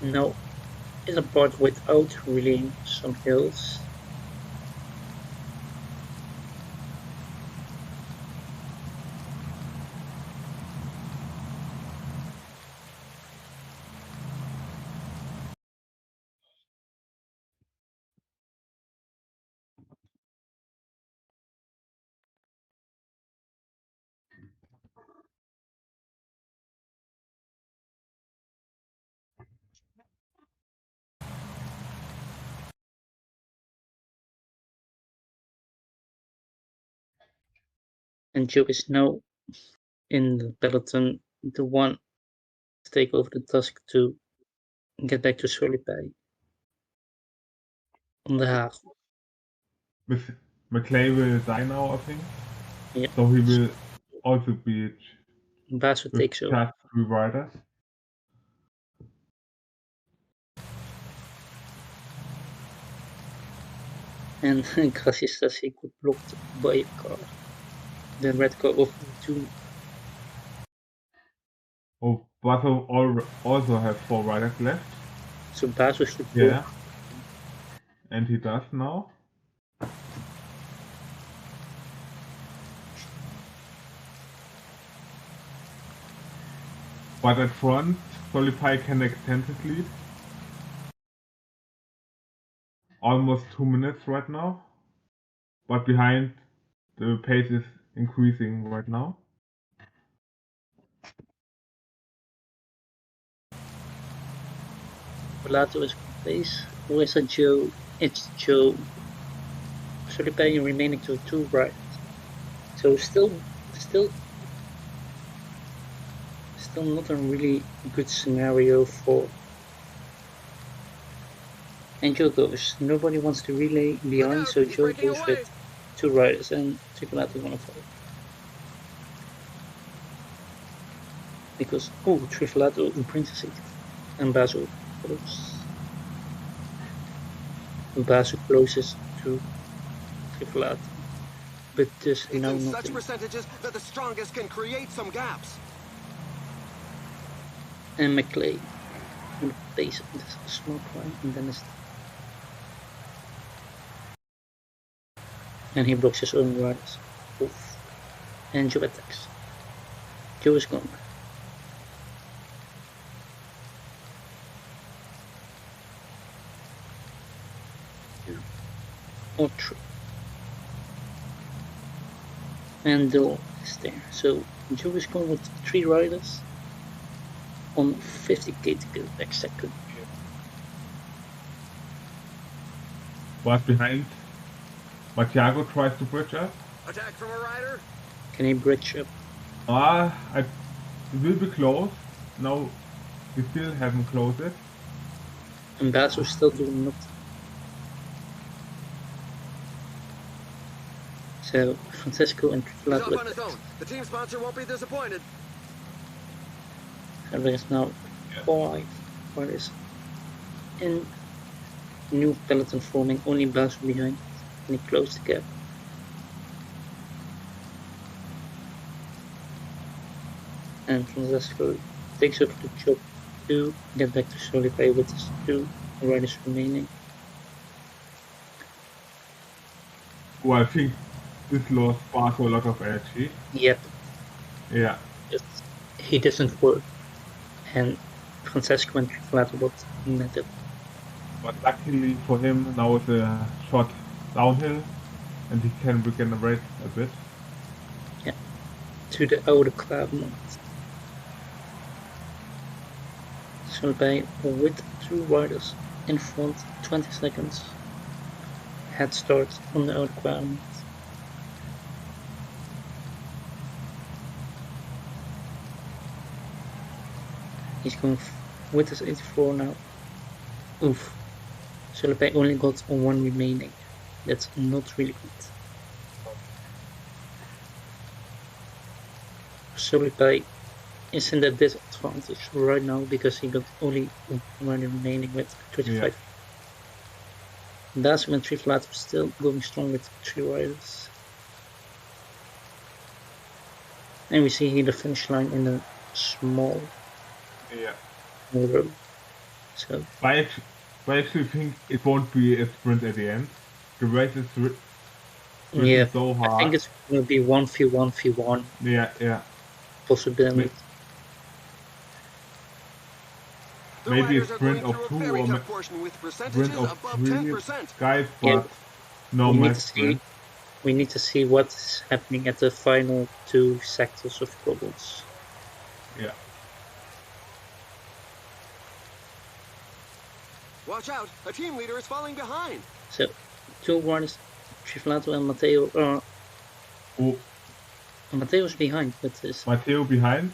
now. No, is a part without really some hills. And Joe is now in the peloton, the one to take over the task to get back to Solipai on the half. McClay will die now, I think. Yeah. So he will also be Basso with takes over. just 3 riders. And Grassi says he got blocked by a car. The red car of two. Oh, Basso also has 4 riders left. So Basso should Yeah. And he does now. But at front, Solipai can extend his lead. Almost 2 minutes right now. But behind, the pace is increasing right now. Volato is place. Who is a Joe? It's Joe. Solipai remaining to 2 riders. So still not a really good scenario for. And Joe goes. Nobody wants to relay behind, so Joe goes with 2 riders and Tripolato one of them. Because Triflato brings a seat and Basso follows. Basso closes to Triflato, but there's now in nothing. such percentages that the strongest can create some gaps. And McClay on the base of this smoke line, and then and he blocks his own riders. Oof. And Joe attacks. Joe is gone. Or 3. And Dill is there. So Joe is going with 3 riders on 50k to go back second. But behind, Matiago tries to bridge up. Attack from a rider. Can he bridge up? It will be close. Now, we still haven't closed it. And Basso's still doing nothing. So Francesco and He's Triflato off on his own. The team sponsor won't be disappointed. and there is now 5 riders in new peloton forming, only Basso behind, and he closed the gap. And Francesco takes over the job to get back to Solipai with his 2 riders remaining. Well, I think this lost Basso a lot of energy. Yep, Yeah. just he doesn't work, and Francesco and Triflato both met it. But luckily for him, now it's a short downhill, and he can regenerate a bit. To the outer quadrant. Solipai with 2 riders in front, 20 seconds head start on the outer quadrant. He's going with his 84 now. Oof. Solipai only got one remaining. That's not really good. Solipai is in the disadvantage right now because he got only one remaining with 25. That's when Triflato was still going strong with 3 riders. And we see here the finish line in a small row. So I actually think it won't be a sprint at the end. The race is so hard. I think it's going to be 1v1v1. Yeah. Possibility. Maybe a sprint of 2 or sprint of 3 guys, but no match sprint. We need to see what's happening at the final 2 sectors of problems. Yeah. Watch out! A team leader is falling behind. So, 2 riders, Triflato and Matteo are. Oh. Matteo's behind with this. Matteo behind.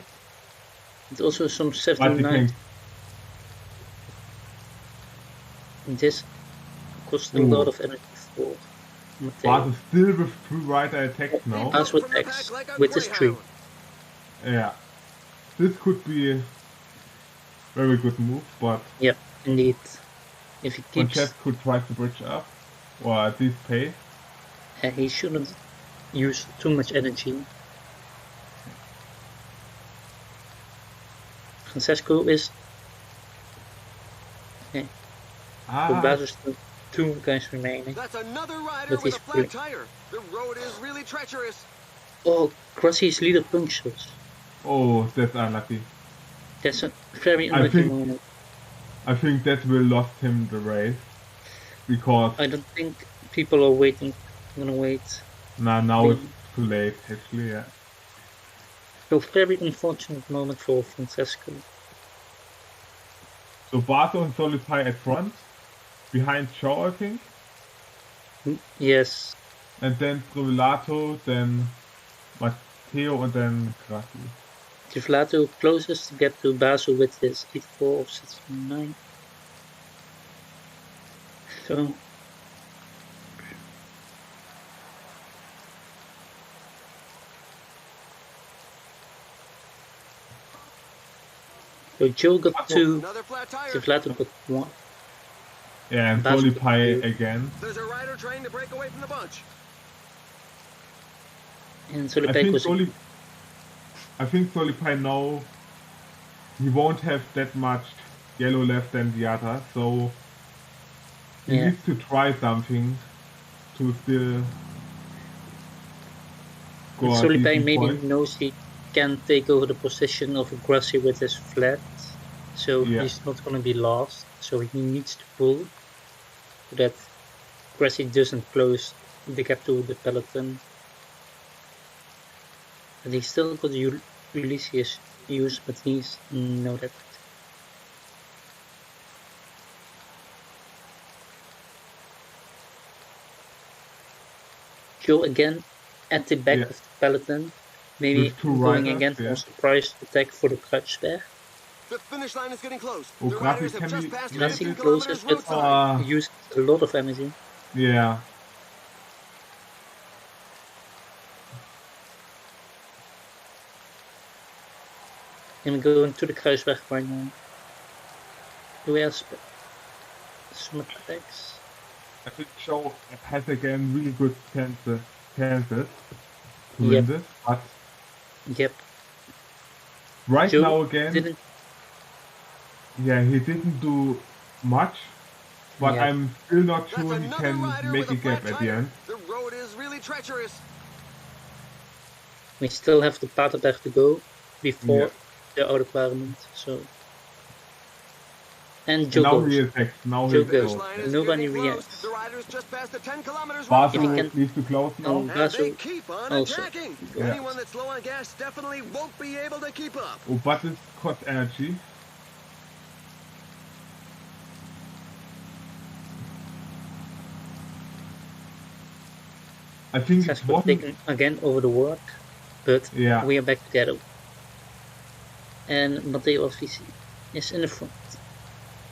It's also some 79. This costs a lot of energy for Matteo. But still with 2 rider attacks now. As with X, with this 3. Yeah. This could be a very good move, but... Yeah, indeed. If he keeps... Francesco could try to bridge up, or at least pay. He shouldn't use too much energy. Francesco is... Okay. So there's still 2 guys remaining. That's another rider with a flat tire. The road is really treacherous. Oh, Grassy's leader punctures. Oh, that's unlucky. That's a very unlucky moment. I think that will lost him the race. Because... I don't think people are waiting. I'm gonna wait. Nah, now it's too late, actually, yeah. So very unfortunate moment for Francesco. So Barto and Solipai at front, behind Shaw, I think. Yes. And then Trivelato, then Matteo, and then Grassi. Trivelato closest to get to Basu with his 84 of 69. So. So Joe got 2, Trivelato got 1. Yeah, and Solipai again. There's a rider trying to break away from the bunch. And Solipai was... I think Solipai now, he won't have that much yellow left than the other, so he needs to try something to still go. Solipai maybe knows he can take over the position of Grassi with his flat, so he's not going to be lost, so he needs to pull so that Grassi doesn't close the gap to the peloton. But he's still got Ulysses use, but he's no that. Joe again at the back of the peloton, maybe going again for a surprise attack for the clutch there. The finish line is getting close. Oh, the riders have just passed Nothing closes, but used a lot of energy. Yeah. I'm going to the Kruisweg right now. Do we have some attacks? I think Shaw has again really good chances to win this, but right Joe now again, he didn't do much, but I'm still not sure he can make a gap at the end. The road is really treacherous. We still have the Paterberg to go before the outer requirement, so. And Joe goes. He attacks. Joe goes. Nobody reacts. The riders just passed the 10 kilometers. Basu needs to close now. And they keep on attacking. Anyone that's low on gas definitely won't be able to keep up. Oh, but it costs energy. I think it's taken again over the work, but we are back together. And Matteo obviously is in the front.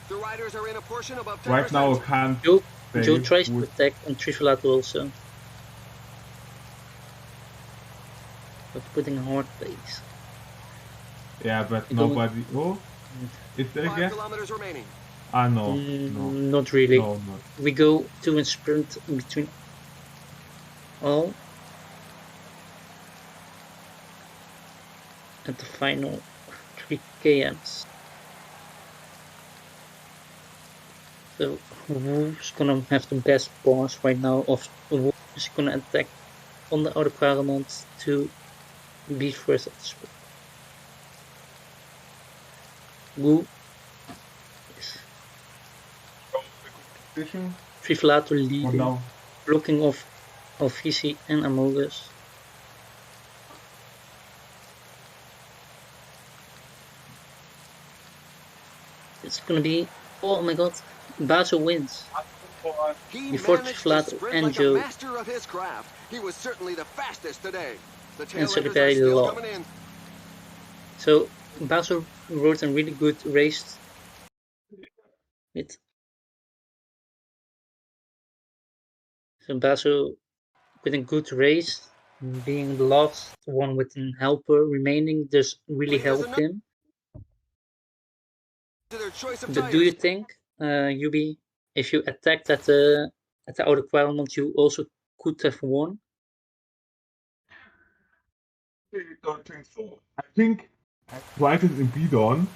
The riders are in a portion above 10%. Right now, I can't Joe say tries to who- attack and Trifalato also. But putting a hard pace. Yeah, but I don't- nobody. Oh, it's there 5 again? kilometers remaining. Ah, no. Not really. No. We go to a sprint in between all. At the final 3 kms. So who's gonna have the best pass right now, of who is gonna attack on the outer quadrant to be first at the sprint? Who is Position Trifalato for leading, now. blocking of Alfisi and Amogus. It's gonna be, oh my god, Basil wins. He Before managed to Trifalato sprint and like Joe. a master of his craft. He was certainly the fastest today. The tail And enders are Solitaire still Law. coming in. So Basil wrote a really good race. So Basil with a good race, being the last one with an helper remaining, does really Leaders help enough him. to their choice of But do you tires. think, Yubi, if you attacked at the outer quadrant, you also could have won? I don't think so. I think I tried it in Bidon.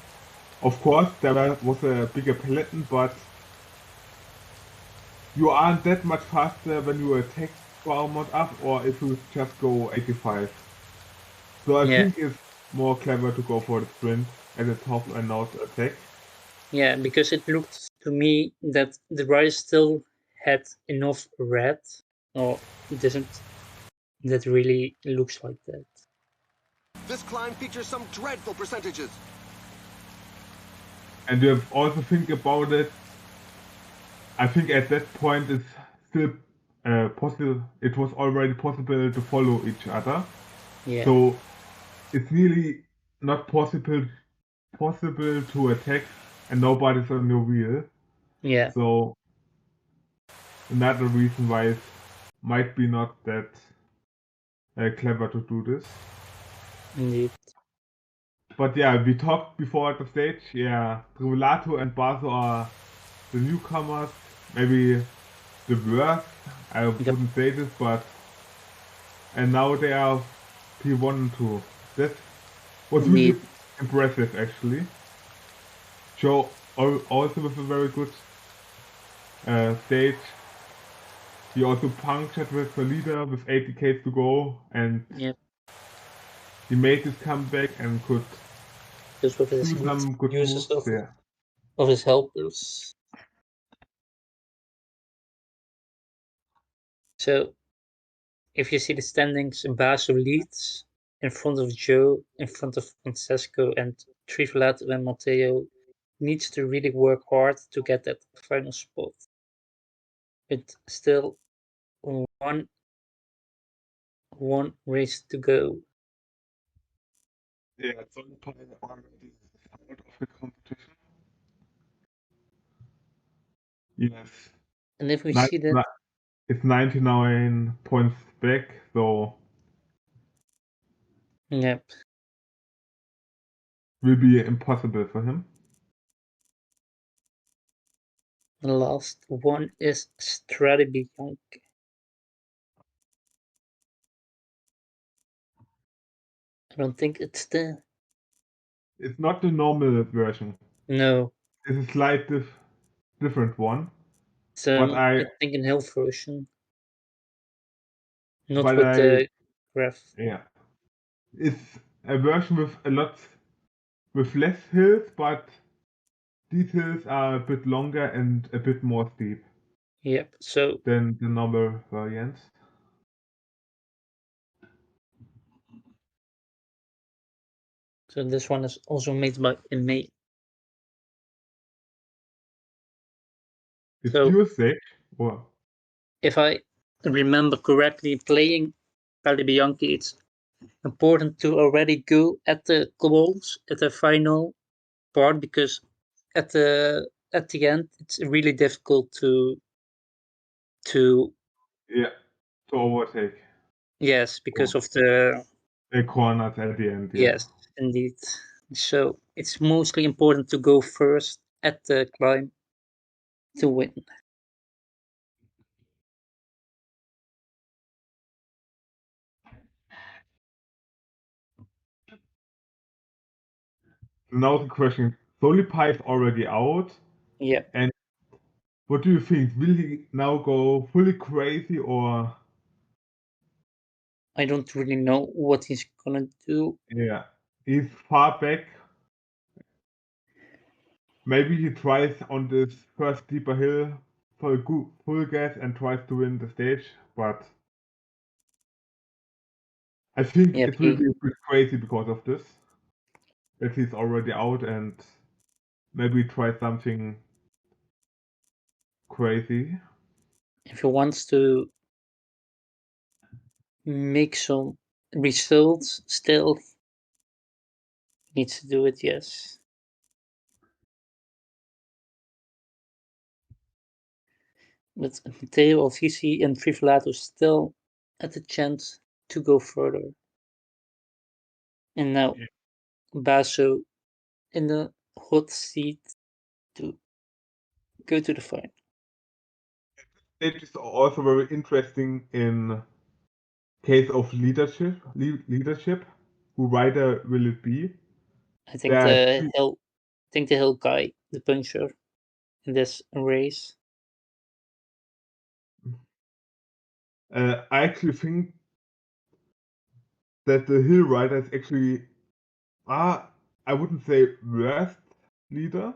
Of course, there was a bigger peloton, but you aren't that much faster when you attack Almond up or if you just go 85. So I Yeah. think it's more clever to go for the sprint at the top and not attack. Yeah, because it looked to me that the riders still had enough red, or it doesn't. That really looks like that. This climb features some dreadful percentages. And you have also think about it. I think at that point it's still possible. It was already possible to follow each other. Yeah. So it's really not possible to attack and nobody's on your wheel. Yeah. So another reason why it might be not that clever to do this. Indeed. But yeah, we talked before at the stage. Yeah, Trivelato and Baso are the newcomers. Maybe the worst. I wouldn't say this, but and now they are P1 and 2. That was really impressive, actually. Joe also with a very good stage. He also punctured with the leader with 80k to go, and he made his comeback and could just with his do some good uses moves there. Of his helpers. So, if you see the standings, Basso leads in front of Joe, in front of Francesco, and Trivelato and Matteo needs to really work hard to get that final spot. But still one race to go. Yeah, it's already out of the competition. Yes. And if we see that, it's 99 points back, so yep, will be impossible for him. the last one is Strategy Young. I don't think it's the... It's not the normal version. No. It's a slight different one. So I think an health version. Not with the graph. Yeah. It's a version with less hills, but these hills are a bit longer and a bit more steep. Yep, so than the normal variants. So this one is also made by IMA. It's Tuesday. Wow. If I remember correctly, playing Pali Bianchi, it's important to already go at the goals at the final part because at the end it's really difficult to Yeah, to overtake yes, because of the the corners at the end. Yeah. yes, indeed. So it's mostly important to go first at the climb to win. Now the question: Solipai is already out, Yeah, and what do you think? Will he now go fully crazy or? I don't really know what he's gonna do. Yeah, he's far back. Maybe he tries on this first steeper hill for a full gas and tries to win the stage, but I think Yep, it will be a bit crazy because of this. That he's already out and maybe try something crazy. if he wants to make some results, still needs to do it. Yes, but Matteo Alvisi and Trivelato still at the chance to go further. And now Yeah. Basso in the hot seat to go to the final. It is also very interesting in case of leadership. Who rider will it be? I think There are the hill guy, the puncher in this race. I actually think that the hill rider is actually I wouldn't say worst leader,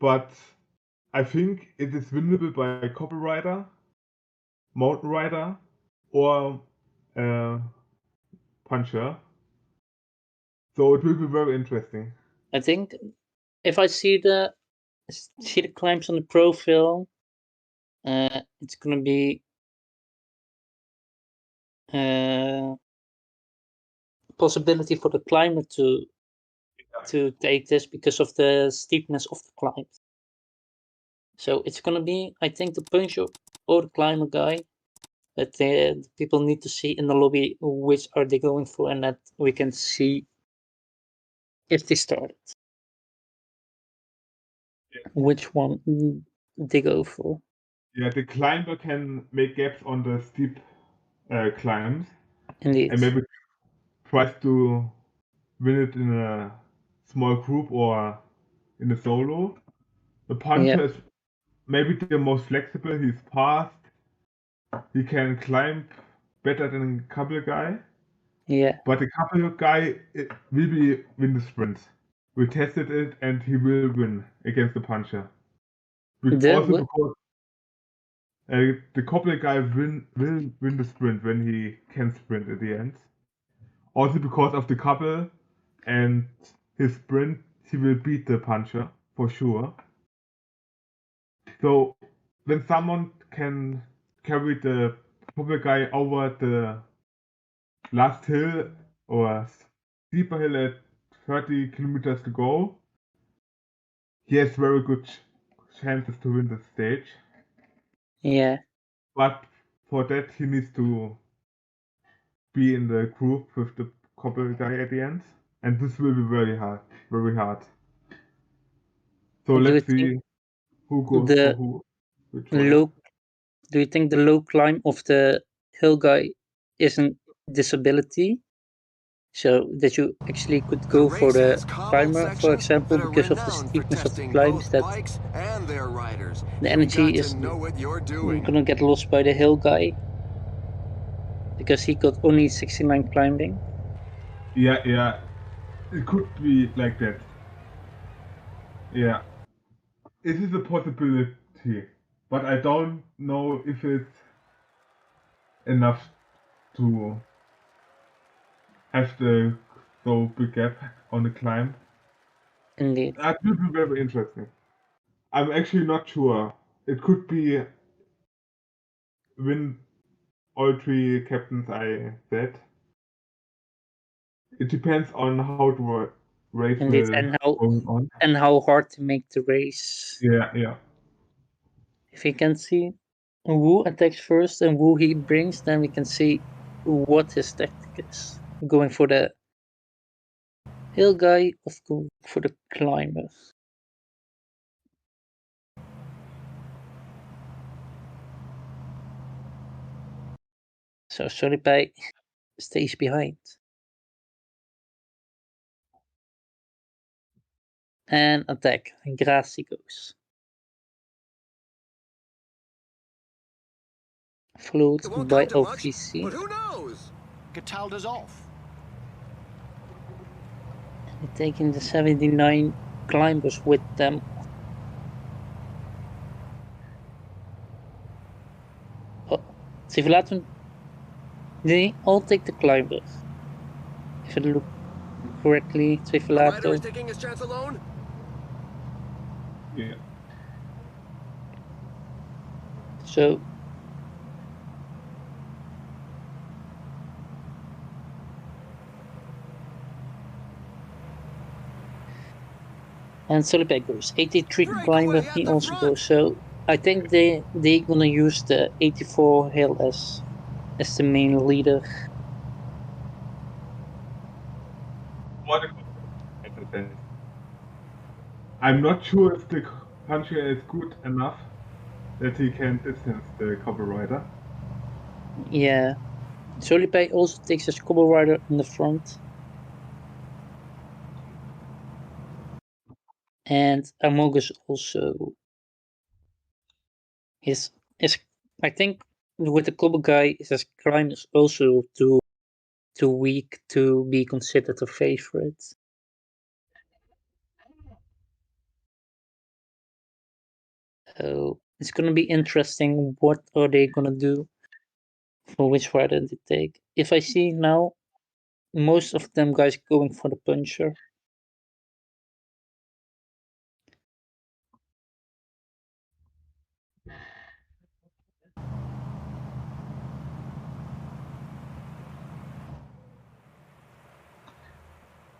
but I think it is winnable by Copper Rider, Mountain Rider, or Puncher. So it will be very interesting. I think if I see the climbs on the profile, it's gonna be possibility for the climber to take this because of the steepness of the climb. So it's gonna be, I think, the puncher or the climber guy that the people need to see in the lobby which are they going for, and that we can see if they started. Which one they go for. Yeah, the climber can make gaps on the steep climbs Indeed. and maybe tries to win it in a small group or in a solo. The puncher Yeah. is maybe the most flexible. He's fast. He can climb better than a couple guy. Yeah. But the couple guy will be win the sprint. We tested it and he will win against the puncher. Also because the couple guy will win the sprint when he can sprint at the end. Also because of the couple and his sprint, he will beat the puncher for sure. So when someone can carry the couple guy over the last hill or steeper hill at 30 kilometers to go, he has very good chances to win the stage. Yeah. But for that, he needs to be in the group with the couple guy at the end, and this will be very hard, very hard. So Do you let's think see who goes for the who, which way. low do you think the low climb of the hill guy is a disability? So that you actually could The go for race the has cobbled climber, for sections example, that are because of the renowned for steepness of the testing climbs, both that bikes and their riders. the You've energy got to is know what you're doing. gonna get lost by the hill guy because he got only 69 climbing. Yeah, it could be like that. Yeah, it is a possibility, but I don't know if it's enough to have the so big gap on the climb. Indeed. That would be very interesting. I'm actually not sure. It could be win all three captains I said. It depends on how race Indeed, will going on. and how hard to make the race. Yeah. If you can see who attacks first and who he brings, then we can see what his tactic is. Going for the hill guy or going for the climber. So Solipai stays behind. And attack. Gracie goes. Followed It won't by come to much, OVC. but who knows? Catalda's off. And taking the 79 climbers with them. Oh, Trivelato, they all take the climbers. If I look correctly, The rider is Trivelato. taking his chance alone. Yeah. So and Solipai goes. 83 Breakaway climber, at he the also front. goes. So I think they gonna use the 84 hill as the main leader. What as I said. I'm not sure if the puncher is good enough that he can distance the copper rider. Yeah. Solipai also takes his cobble rider in the front. And Amogus also is I think with the cobble guy his climb is also too weak to be considered a favorite. So it's gonna be interesting. What are they gonna do for which rider they take? If I see now, most of them guys going for the puncher.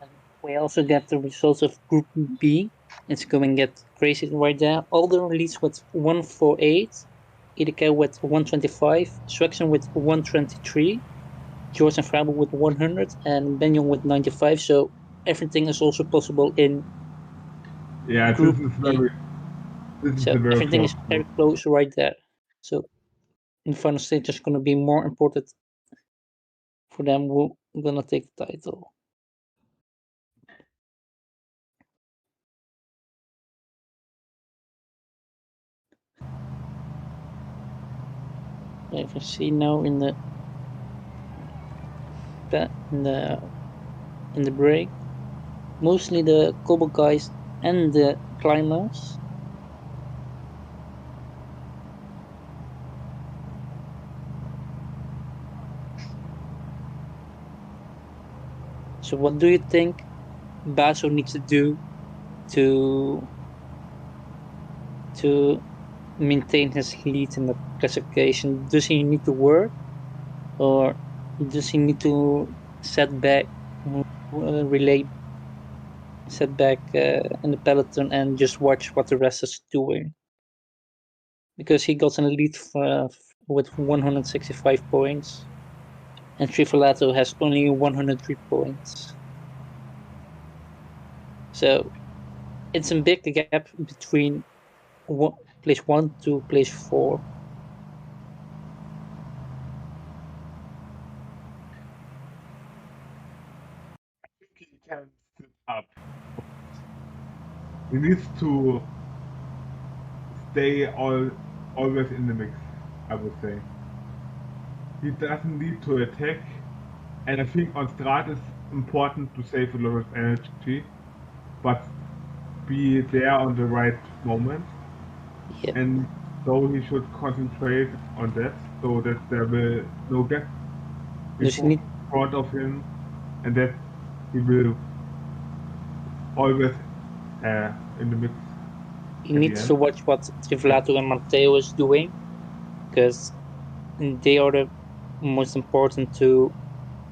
And we also get the results of Group B. It's going to get crazy right there. Alder leads with 148, Idika with 125, Swexen with 123, George and Frabel with 100, and Benyon with 95. So everything is also possible in Yeah, Group B. this is So a very everything close is very group. close right there. So in the final stage, it's going to be more important for them who are going to take the title. If you see now in the break, mostly the cobble guys and the climbers. So what do you think Basso needs to do to maintain his lead in the classification? Does he need to work, or does he need to set back relay set back in the peloton and just watch what the rest is doing? Because he got a lead with 165 points, and Trivelato has only 103 points. So it's a big gap between place 1 to place 4. He can sit up. He needs to stay always in the mix, I would say. He doesn't need to attack, and I think on strat it's important to save a lot of energy, but be there on the right moment. Yeah. And so he should concentrate on that, so that there will no gap in front of him, and that he will always in the mix. He needs to watch what Trivelato and Matteo is doing, because they are the most important to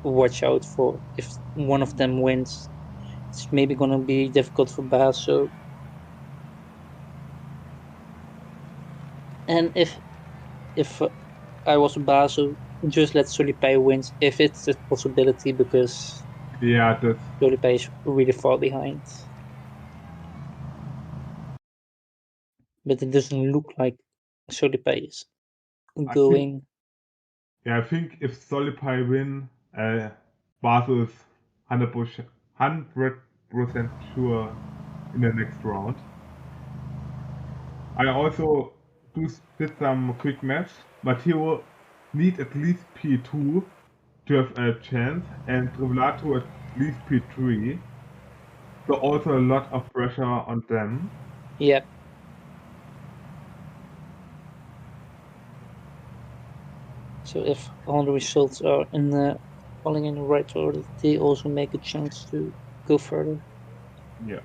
watch out for. If one of them wins, It's maybe gonna be difficult for Basso. And if I was Basso, just let Solipay wins if it's a possibility, because Yeah, that's Solipay is really far behind. But it doesn't look like Solipay is I going. I think if Solipay win, Basel is 100% sure in the next round. I also did some quick maths, but he will need at least P2 to have a chance, and Rivelato at least P3. So also a lot of pressure on them. Yeah. So if all the results are falling in the right order, they also make a chance to go further. Yeah.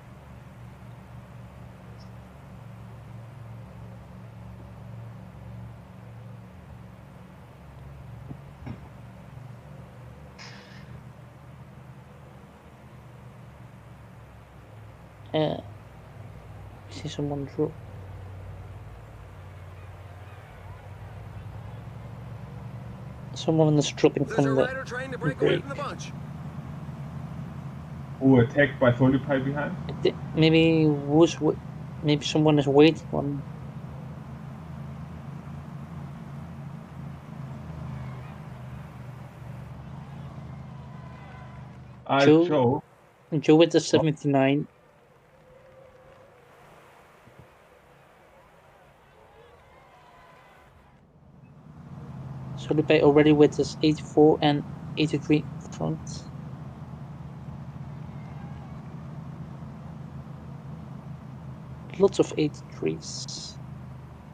I see someone drop. Someone is dropping There's a from the rider trying to break away break. from the bunch. Who attacked by Solipay behind? Maybe maybe someone is waiting on. Joe. Joe with the 79. Solipay already with his 84 and 83 front. Lots of 83s.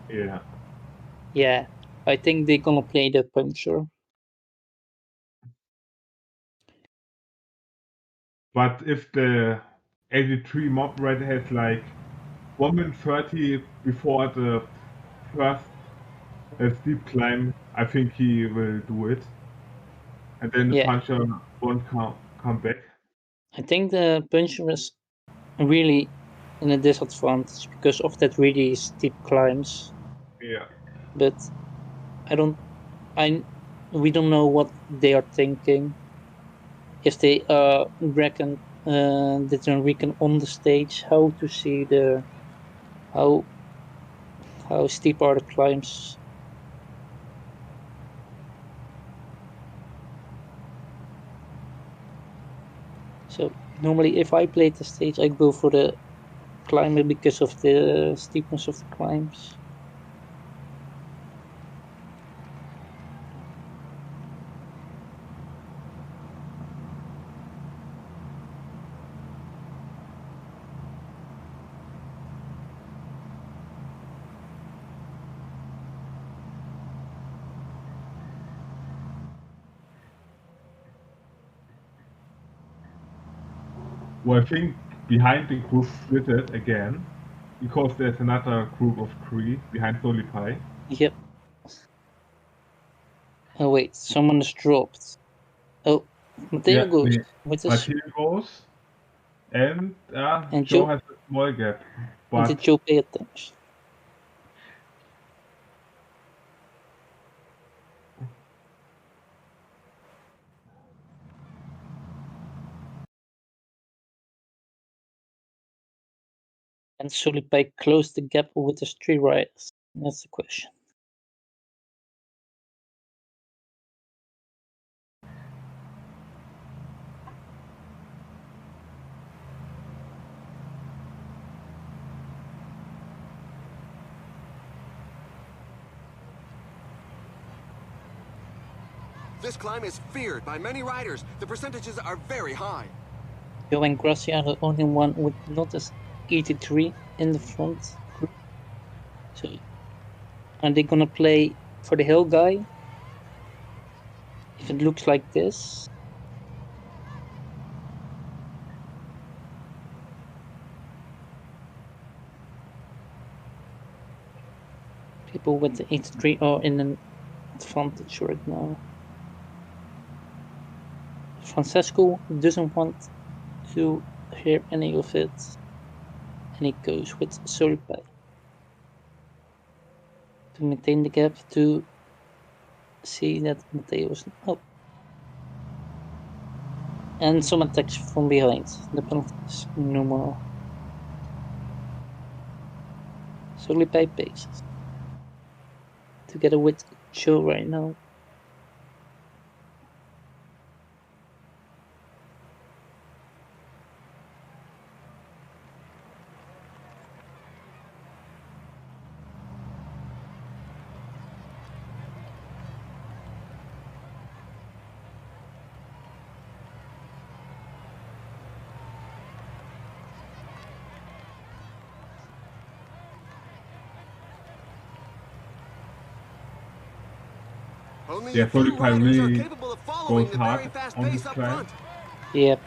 Yeah. Yeah, I think they're gonna play the puncher. But if the 83 mob red has like 1 minute 30 before the first steep climb, I think he will do it. And then the Yeah. puncher won't come back. I think the puncher is really in a disadvantage because of that really steep climbs. Yeah. But we don't know what they are thinking. If they reckon on the stage how to see how steep are the climbs. So normally if I play the stage, I go for the climber because of the steepness of the climbs. Well, I think behind the group split it again because there's another group of 3 behind Solipay. Yep. Oh wait, someone is dropped. Oh, Matteo goes with this. Matteo goes, and And Joe Joe, has a small gap. and But did Joe pay attention? And Solipay closed the gap with his 3 riders? That's the question. This climb is feared by many riders. The percentages are very high. Joe and Gracia are the only one with not as 83 in the front group. So are they gonna play for the hill guy? If it looks like this. People with the 83 are in an advantage right now. Francesco doesn't want to hear any of it. And he goes with Solipai to maintain the gap, to see that Matteo is up. And some attacks from behind. The penalty is no more. Solipai paces. Together with Joe right now. Only Yeah, a few Solipai riders are really capable of following goes the very hard fast on pace this up climb. front. Yep.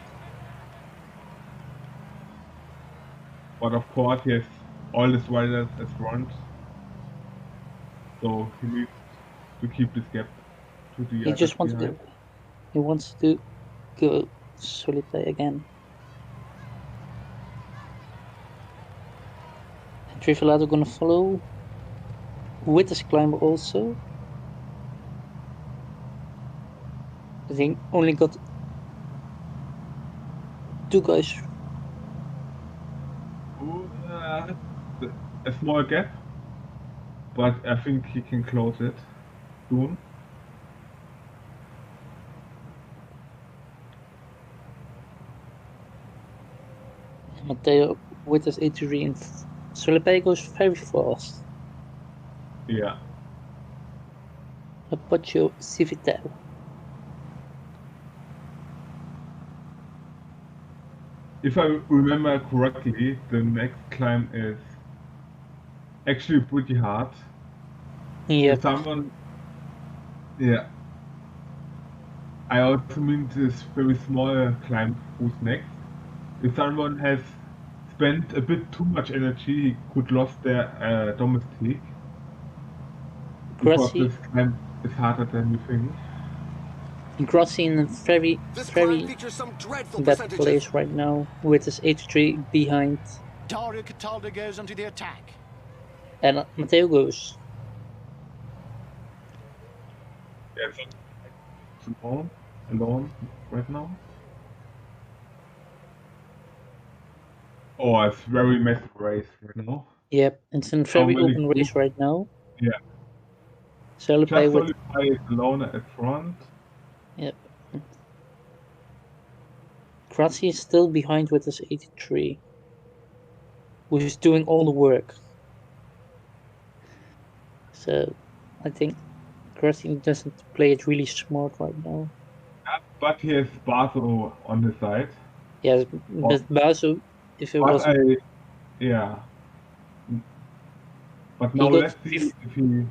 But of course, he has all his riders as front. So he needs to keep this gap to the He others just wants behind. to. He wants to go Solipai again. And Trifalato gonna follow with his climber also. I think only got 2 guys. Ooh, a small gap, but I think he can close it soon. Matteo with his 83 and Solipai goes very fast. Yeah. Apache Civital. If I remember correctly, the next climb is actually pretty hard. If Yep. someone, yeah, I also mean this very small climb who's next. If someone has spent a bit too much energy, he could lost their domestic. Because Grossi. this climb is harder than you think. Grossi in a very, This climb very features some dreadful bad percentages. place right now with his 83 behind. Dario Cataldo goes onto the attack. And Matteo goes. Yeah, so alone right now. Oh, it's very messy race right now. Yep, it's a How very many open race groups? right now. Yeah. Solipai Just with. Solify is alone at front. Yep. Grossi is still behind with his 83. Who's doing all the work. So I think Grossi doesn't play it really smart right now. Yeah, but he has Baso on his side. Yes, Oh, but Basu, if it but was, yeah. But he now got let's see if he.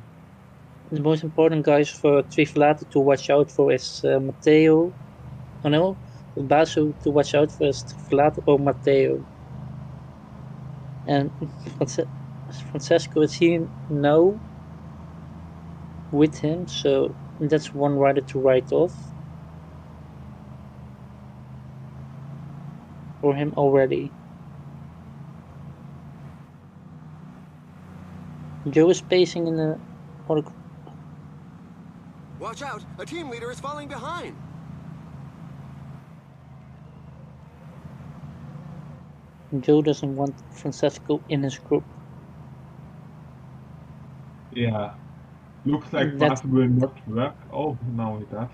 the most important guys for Trifalato to watch out for is Matteo. Oh no, Basu to watch out for is Trifalato or Matteo. And Francesco is here now with him, so that's one rider to write off for him already. Joe is pacing in the other. Watch out, a team leader is falling behind. Joe doesn't want Francesco in his group. Yeah. Looks like And that Baso will not work. Oh, now he does.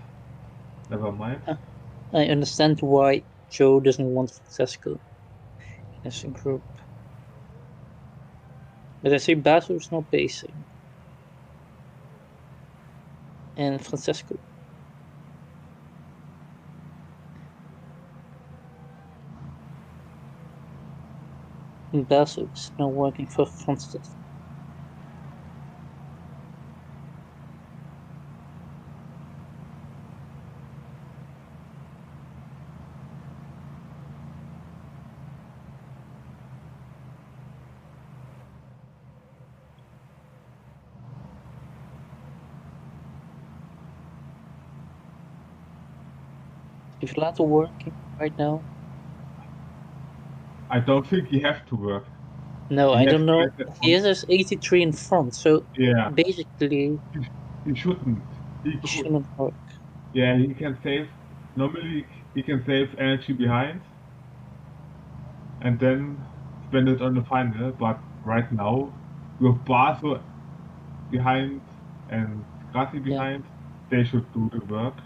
Never mind. I understand why Joe doesn't want Francesco in his group. But I see Basu is not pacing. And Francesco. And Basu is now working for Francesco. If Lato working right now. I don't think he has to work. No, He I has don't know. twice that He one. has his 83 in front, so Yeah, basically he shouldn't. He he could. shouldn't work. Yeah, he can save. Normally, he can save energy behind, and then spend it on the final. But right now, with Barso behind and Grassi behind, they should do the work.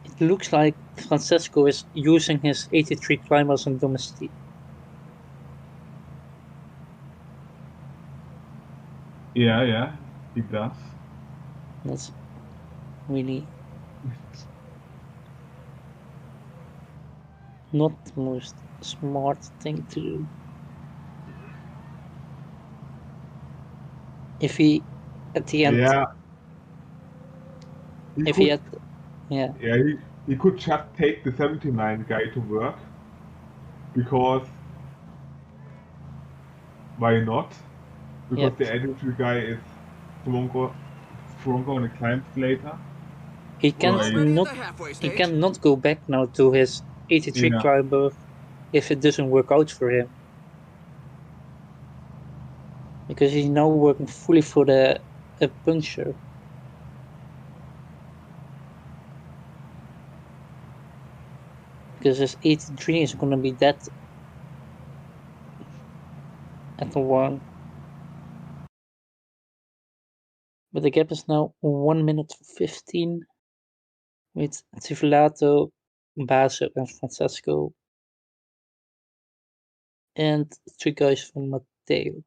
It looks like Francesco is using his 83 climbers on domestic. Yeah, he does. That's really not the most smart thing to do. If he, at the end, Yeah, if he had, yeah, he could just take the 79 guy to work because why not? Because Yep. the 83 guy is stronger, stronger on the climbs later. he can Already at not, the halfway he stage. cannot go back now to his 83 Yeah. climber if it doesn't work out for him. Because he's now working fully for the puncture. Because his 83 is gonna be dead at the one. But the gap is now 1 minute 15 with Tivolato, Basso, and Francesco. And 3 guys from Matteo.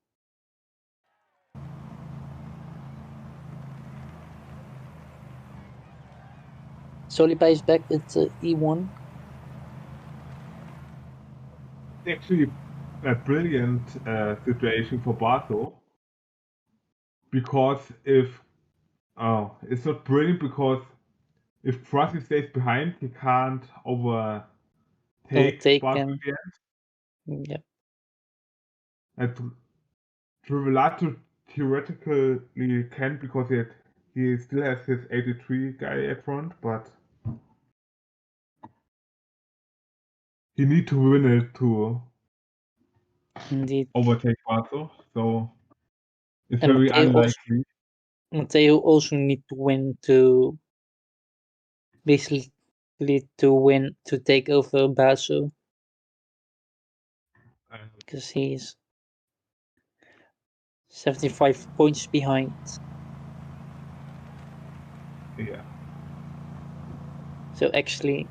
Solipa is back at E1. Actually, a brilliant situation for Barso because if it's not brilliant because if Krusty stays behind, he can't overtake Barso in Overtaken. the end. Yep. And Trivelato theoretically can because he still has his 83 guy at front, but he need to win it to Indeed. overtake Barso. So it's And very unlikely. Matteo also need to win to basically to win to take over Basso because he's 75 points behind. Yeah. So actually,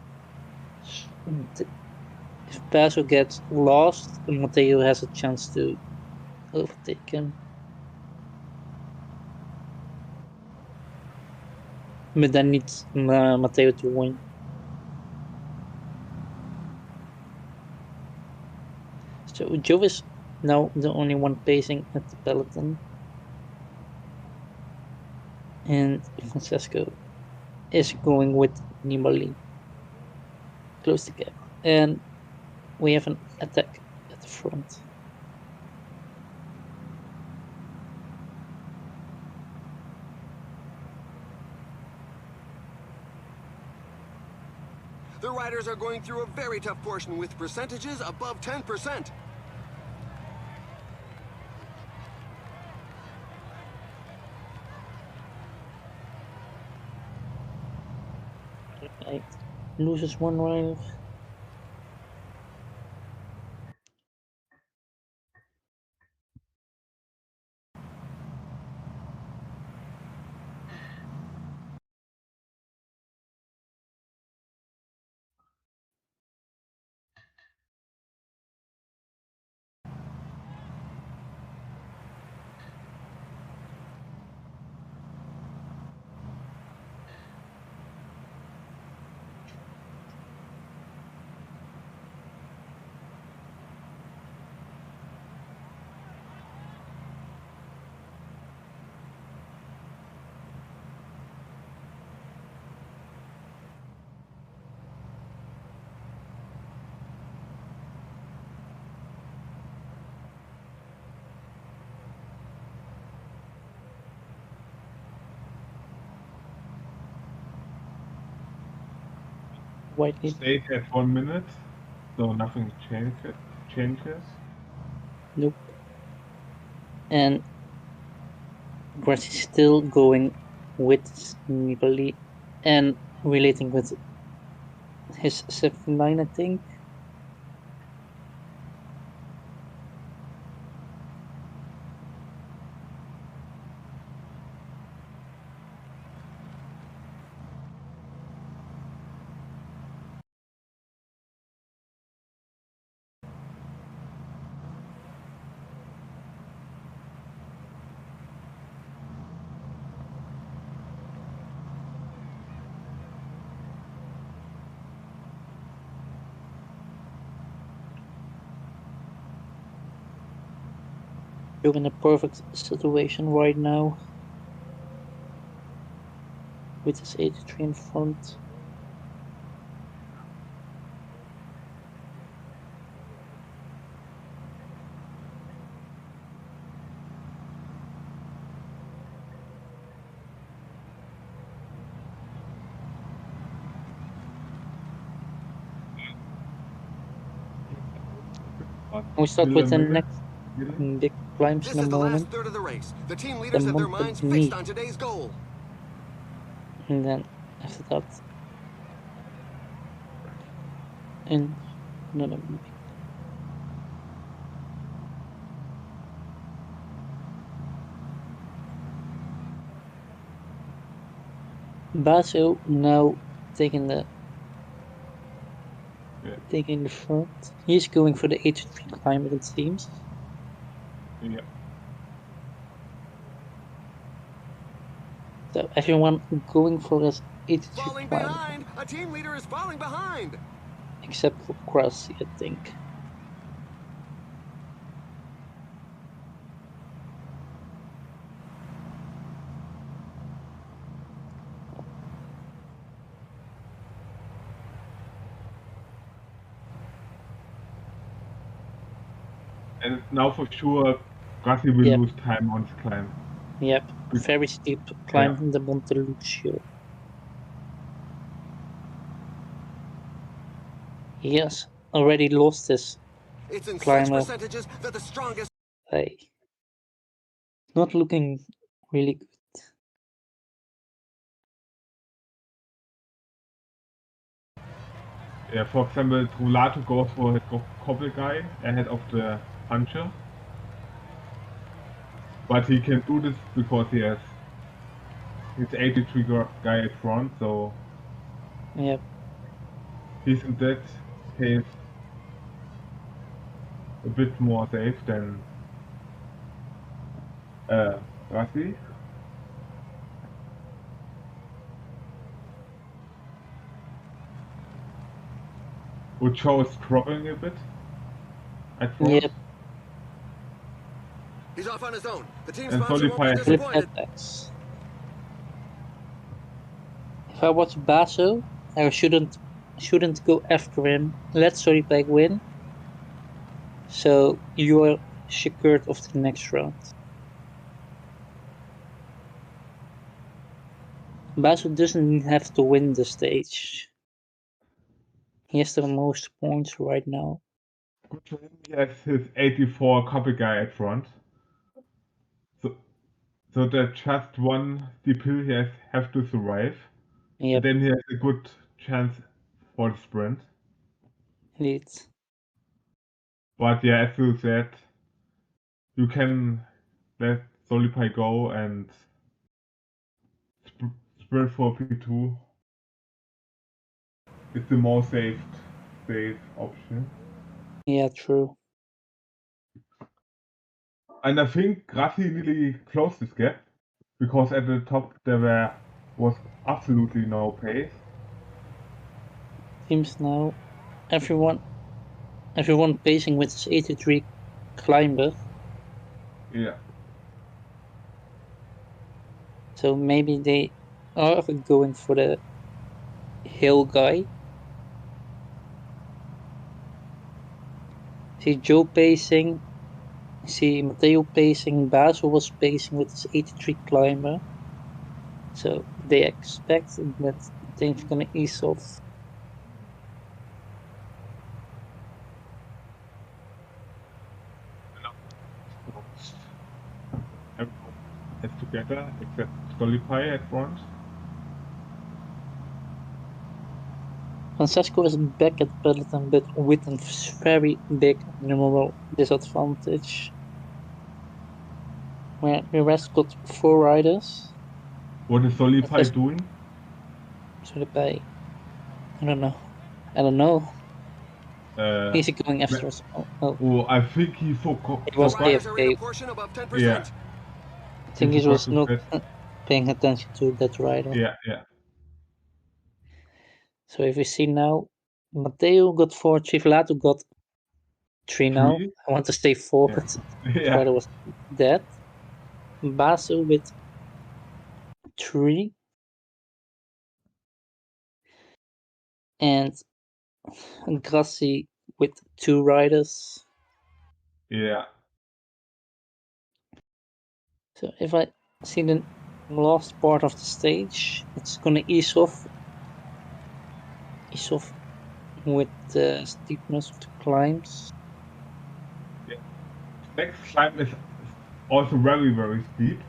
if Basso gets lost, Matteo has a chance to overtake him. But then needs Matteo to win. So Joe is now the only one pacing at the peloton. And Francesco is going with Nibali. Close the gap. And we have an attack at the front. The riders are going through a very tough portion with percentages above 10%. Right. Loses one rider. Whiteley. Stayed at 1 minute, so nothing changed. changes. Nope. And Grassy still going with Nibali and relating with his 79, I think. You're in a perfect situation right now with his 83 in front. But We start still with the a minute, next really. big climbs This in a is the last moment. third of the race. The team The leaders have their Monte minds Knee. fixed on today's goal. And then after that, in another big. Basso now taking the front. He's going for the 83 climber, it seems. Yeah. So everyone going for his 83 Falling climber, behind! A team leader is falling behind! except for Krusty, I think. And now for sure, Rossi will Yep. lose time on his climb. Yep, very steep climb in the Monte Lucio. He has already lost his It's in such climber. percentages that the strongest. Hey, not looking really good. Yeah, for example, Trulato goes for his cobble guy ahead of the puncher. But he can do this because he has his 83 guy at front, so Yep. he's in that case a bit more safe than Rossi. Ucho is dropping a bit at front. Yep. He's off on his own. The team And sponsor won't be Solipai Flip disappointed. attacks. If I was Basso, I shouldn't go after him. Let Solipeg win. So you are secured of the next round. Basso doesn't have to win the stage. He has the most points right now. good for him, he has his 84 copy guy at front. So that just one steep hill he have to survive. Yep, And then he has a good chance for the sprint. indeed. But yeah, as you said, you can let Solipai go and sprint for P2. It's the more safe option. Yeah, true. And I think Grassi really closed this gap because at the top there was absolutely no pace. Seems now everyone pacing with his 83 climber. Yeah. So maybe they are going for the hill guy. See Joe pacing. See Matteo pacing. Basil was pacing with his 83 climber. So they expect that things gonna ease off. as together, except Stolipy at front. Francesco is back at peloton, but with a very big numerical disadvantage. Where the rest got 4 riders. What is Stolipy Francesco- doing? So the pay. I don't know. He's going after us. Oh, I think he forgot. It was The riders are in a AFK. portion above 10%. Yeah. I think he forgot was to not set- paying attention to that rider. Yeah. So if we see now, Matteo got 4, Civolato got 3 now. 3. I want to stay forward. The Yeah. rider was dead. Basso with 3. And Grassi with 2 riders. Yeah. So if I see the last part of the stage, it's gonna ease off with the steepness of the climbs. Next climb is also very, very steep,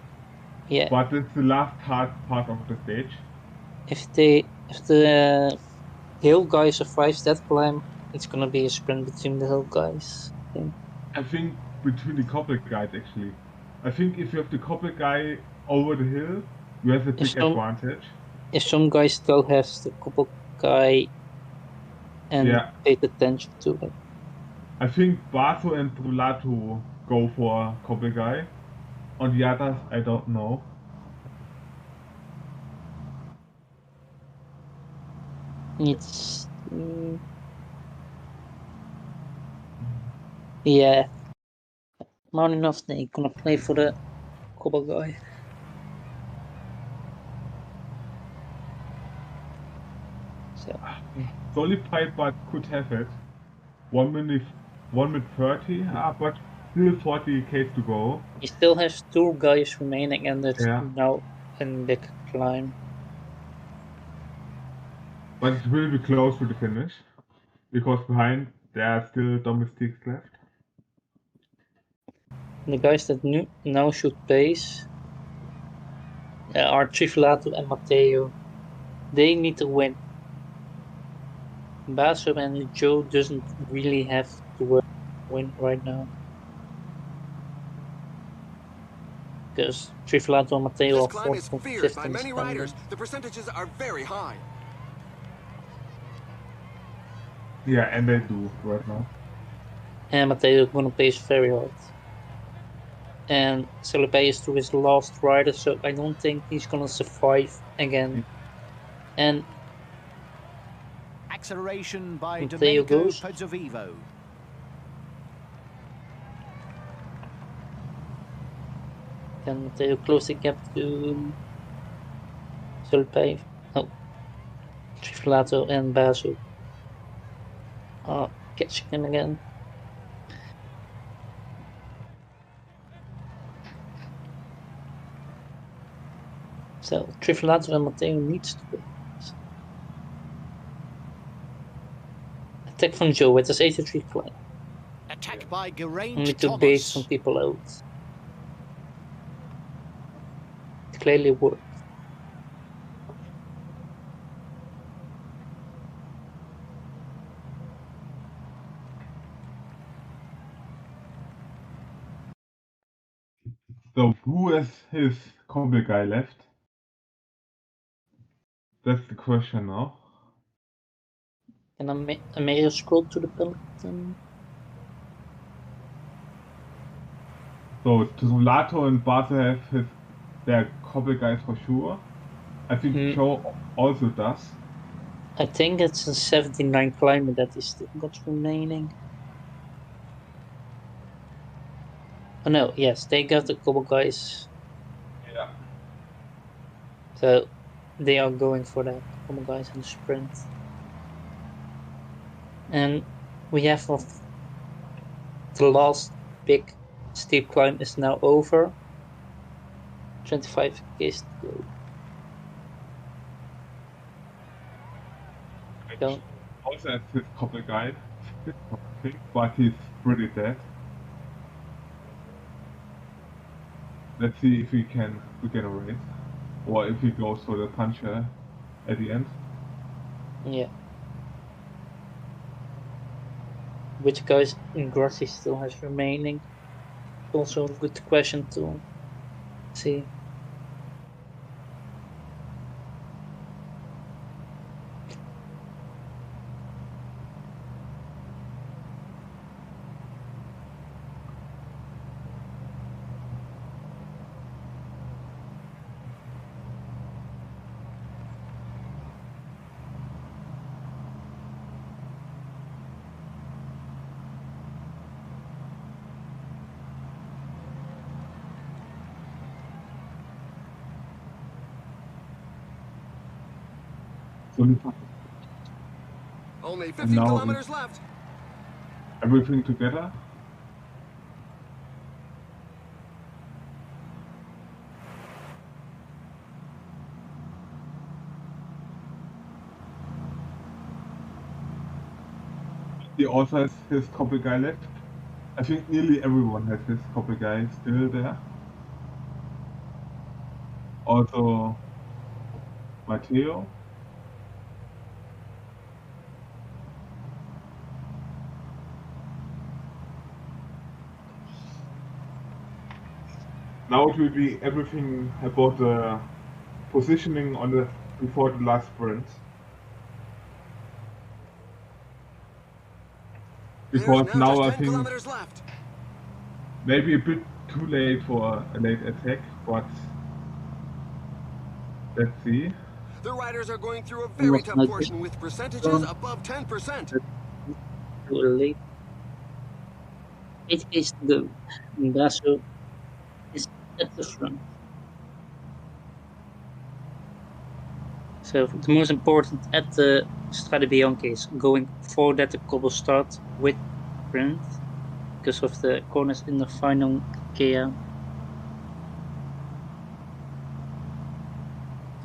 Yeah, but it's the last hard part of the stage. if the hill guy survives that climb, it's gonna be a sprint between the hill guys. I think. I think between the couple guys actually. I think if you have the couple guy over the hill, you have a big some- advantage. If some guy still has the couple guy and Yeah. paid attention to it. I think Basso and Brulato go for couple guy. On the others, I don't know. It's yeah. Malinov, they gonna play for the couple guy. So Solid pipe, but could have it. 1 minute 30, but still 40 Ks to go. he still has 2 guys remaining, and it's Yeah. now a big climb. But it will be close to the finish. Because behind there are still domestics left. The guys that now should pace are Triflato and Matteo. They need to win. Basso and Joe doesn't really have to win right now. Because Triflato and Matteo This are climb 4th is and feared 5th by in the many standing. riders. The percentages are very high. Yeah, and they do right now. And Matteo is gonna pace very hard. And Selipe is to his last rider, so I don't think he's gonna survive again. And Acceleration by Matteo Domenico goes. Pozzovivo. Can Matteo close the gap to Selipe? Oh, Triflato and Basso are catching him again. So Triflato and Matteo needs to win. Attack from Joe with his 83 climb. Attack by Geraint Only to bait some Thomas. people out. It clearly worked. So who is his combo guy left? That's the question now. And I may have scrolled to the peloton. So Trulato and Basso have their couple guys for sure. I think Joe also does. I think it's a 79 climber that is still got remaining. Oh no, yes, they got a couple guys. Yeah. So they are going for that couple guys in the sprint. And we have the last big steep climb is now over. 25 Ks to go. Also has his couple guy, but he's pretty dead. Let's see if we can regenerate, or if he goes for the puncher at the end. Yeah. Which guys in Grassi still has remaining? Also a good question to see. Only And 15 now kilometers left. everything together. He also has his copy guy left. I think nearly everyone has his copy guy still there. Also, Matteo. Now it will be everything about the positioning on the before the last sprint. There's Because now now just I 10 think kilometers left. maybe a bit too late for a late attack, but let's see. The riders are going through a It very was tough not portion with percentages strong, above 10%. but too late. 8 days to go. Basso is at the front. So the most important at the Strade Bianche is going forward at the cobble start with sprint because of the corners in the final Kea.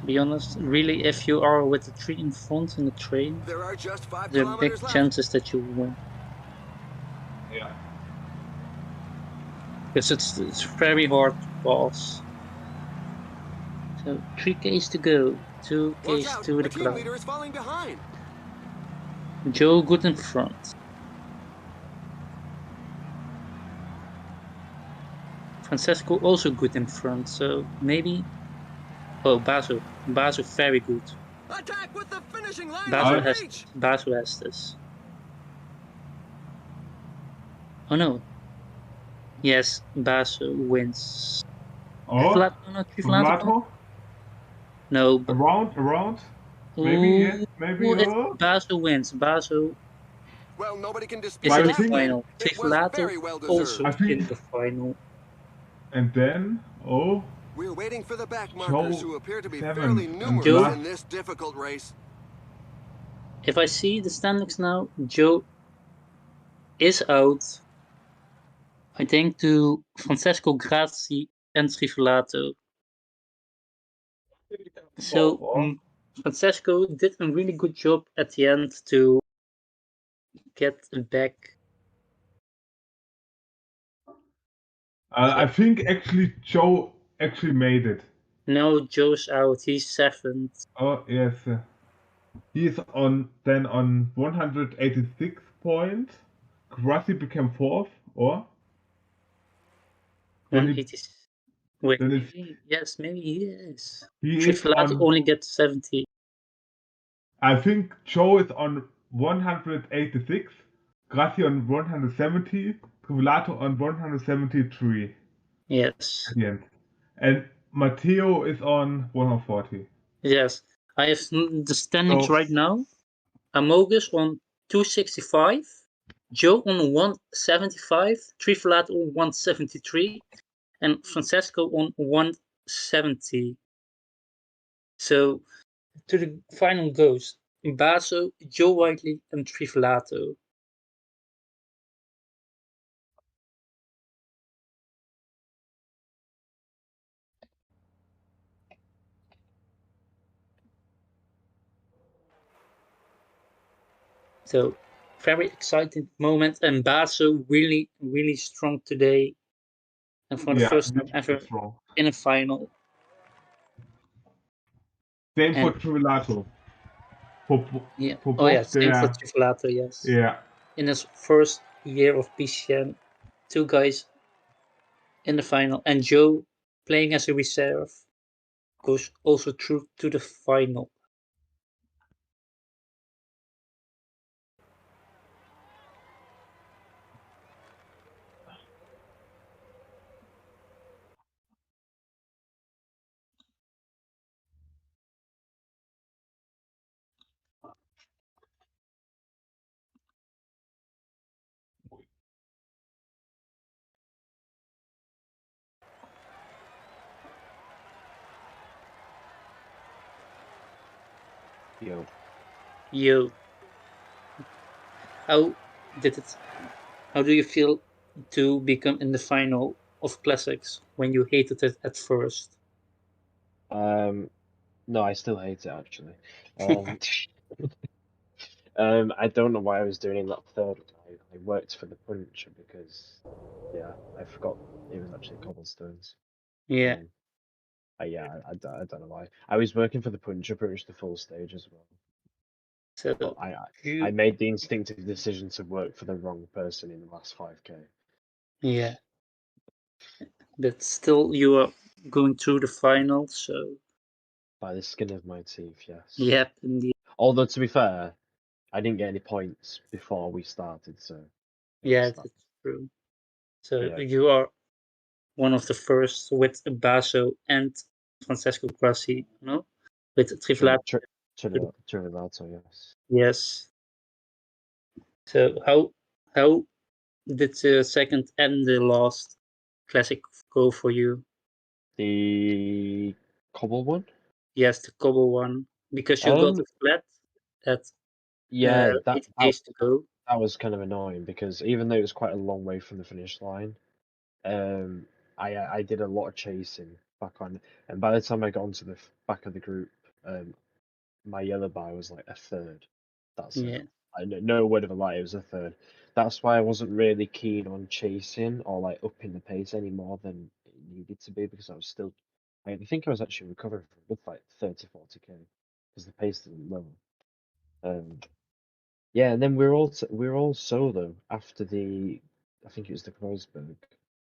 To be honest, really, if you are with the tree in front in the train, There are just 5 there are big kilometers left. chances that you win. Yeah. Because it's very hard to pass. So 3Ks to go, 2Ks Watch out, to a the team crowd. leader is falling behind. Joe good in front. Francesco also good in front, so maybe. Oh, Basu very good. Attack with the finishing line Basu in has reach. this. Oh no. Yes, Basu wins. Oh, No, Triflato? Rulato? No, but Around? Maybe, yes, ooh, maybe, it's Basu wins. Basu Well, nobody can is dispute But in I the that think, win. final. It was Triflato very well also I deserved. think, in the final. and then, oh, We're waiting for the back markers Joe who appear to be 7th fairly and numerous Joe, in this difficult race. if I see the standings now, Joe is out. I think to Francesco Grassi and Triflato. So Francesco did a really good job at the end to get back. I think actually Joe actually made it. No, Joe's out. He's 7th. Oh, yes. He's on 186 points. Grassi became 4th, or? Then 180. Wait, then it's, maybe? Yes, maybe he is. he is Triflato on, only gets 70. I think Joe is on 186, Grassi on 170, Trivelato on 173 Yes. at the end. And Matteo is on 140. Yes. I have the standings So, right now. Amogus on 265. Joe on 175. Triflato on 173. And Francesco on 170. So to the final goes Basso, Joe Whiteley, and Triflato. So very exciting moment, and Basso really, really strong today. and for the first time which ever is wrong. in a final. Same for And Trivilato. For, yeah, for oh yeah, both same for their Trifalato, yes. yeah. In his first year of PCM, two guys in the final, and Joe playing as a reserve goes also through to the final. Yo. Yo, how did it? How do you feel to become in the final of classics when you hated it at first? No, I still hate it actually. Um, I don't know why I was doing that third one. I worked for the puncher because, yeah, I forgot it was actually cobblestones. Yeah, Um, I don't know why. I was working for the puncher pretty much the full stage as well, so but I you, made the instinctive decision to work for the wrong person in the last 5K. yeah, but still you are going through the final, so By the skin of my teeth, yes. yeah, indeed. Although to be fair, I didn't get any points before we started, so it Yeah, was that. that's true. So Yeah. you are one of the first with Basso and Francesco Grassi, no? With Trivelato. Trivilato, yes. Yes. So how did the second and the last classic go for you? The cobble one? Yes, the Cobble one, because you got Um, a flat at yeah, 80 days to go. that was kind of annoying because even though it was quite a long way from the finish line, um, I did a lot of chasing back on, and by the time I got onto the back of the group, my yellow bar was like a third. That's it. Yeah, No word of a lie, it was a third. That's why I wasn't really keen on chasing or like upping the pace any more than it needed to be because I was still. I think I was actually recovering from a good like 30-40k because the pace didn't lower. Um, yeah, and then we were all solo after the. I think it was the Kreuzberg,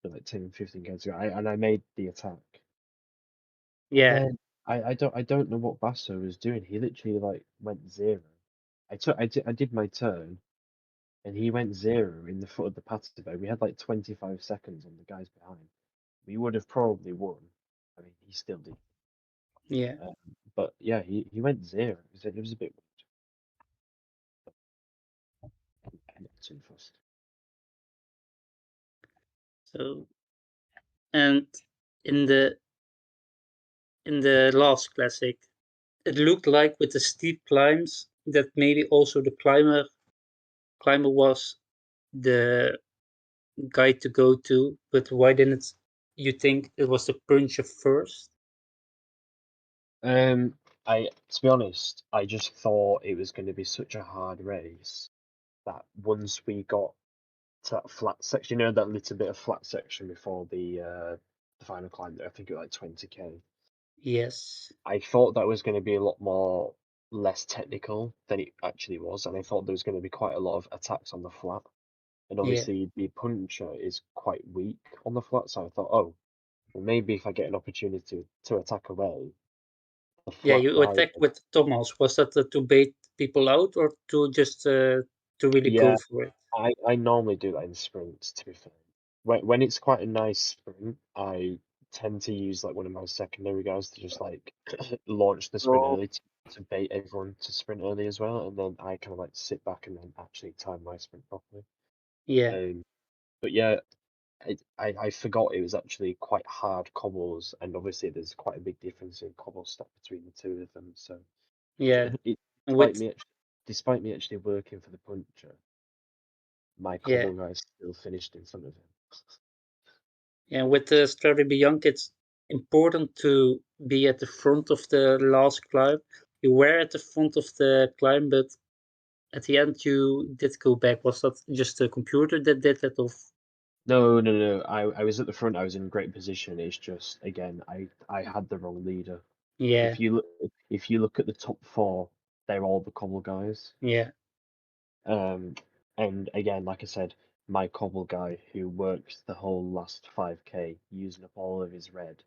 like 10-15 k to go. And I made the attack. And yeah, then I don't know what Basso was doing. He literally like went zero. I did my turn, and he went zero in the foot of the patio. We had like 25 seconds on the guys behind. We would have probably won. I mean, he still did. yeah. Um, but yeah, he went zero. It was a bit weird. I'm not too fussed. So and in the last classic, it looked like with the steep climbs that maybe also the climber was the guy to go to, but why didn't you think it was the puncher first? Um, to be honest, I just thought it was going to be such a hard race that once we got to that flat section, that little bit of flat section before the final climb, I think it was like 20k. Yes. I thought that was going to be a lot more less technical than it actually was, and I thought there was going to be quite a lot of attacks on the flat. And Yeah. obviously, the puncher is quite weak on the flat, so I thought, oh, well, maybe if I get an opportunity to attack away, the Yeah, flat you guy. attacked with Thomas. Was that to bait people out or to just to really Yeah, go for it? I normally do that in sprints, to be fair. When it's quite a nice sprint, I tend to use like one of my secondary guys to just like launch the sprint Oh. early to bait everyone to sprint early as well, and then I kind of like sit back and then actually time my sprint properly. Yeah, Um, but yeah, I forgot it was actually quite hard cobbles, and obviously there's quite a big difference in cobble stack between the two of them. So yeah. it, And despite with me despite me actually working for the puncher, my yeah, cobble guy still finished in front of him. yeah, with the Strade Bianca, it's important to be at the front of the last climb. You were at the front of the climb, but at the end you did go back. Was that just the computer that did that, of No. I was at the front. I was in great position. It's just again, I had the wrong leader. Yeah, If you look at the top four, they're all the cobble guys. yeah, And again, like I said, my cobble guy who worked the whole last 5k using up all of his red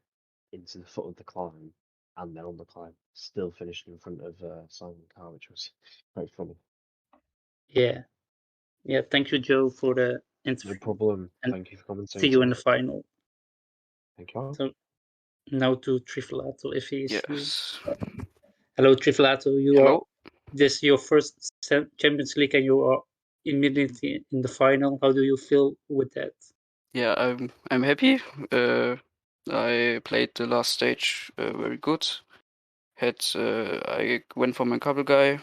into the foot of the climb, and then on the climb, still finishing in front of Simon Carr, which was quite funny. yeah, yeah. Thank you, Joe, for the No interview. problem. And Thank you for commentating. see you in the final. Thank you. So now to Trifalato, if he is here. Yes. Hello, Trifalato. Hello. This is your first Champions League, and you are immediately in the final. How do you feel with that? Yeah, I'm happy. I played the last stage very good. I went for my couple guy.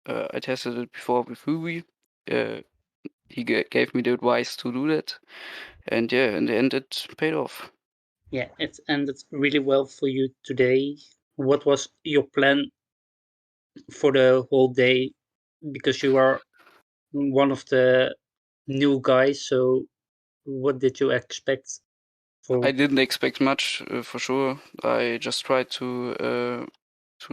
I tested it before with Huey. He gave me the advice to do that, and yeah, in the end it paid off. Yeah, it ended really well for you today. What was your plan for the whole day? Because you are one of the new guys, so what did you expect? I didn't expect much for sure. I just tried to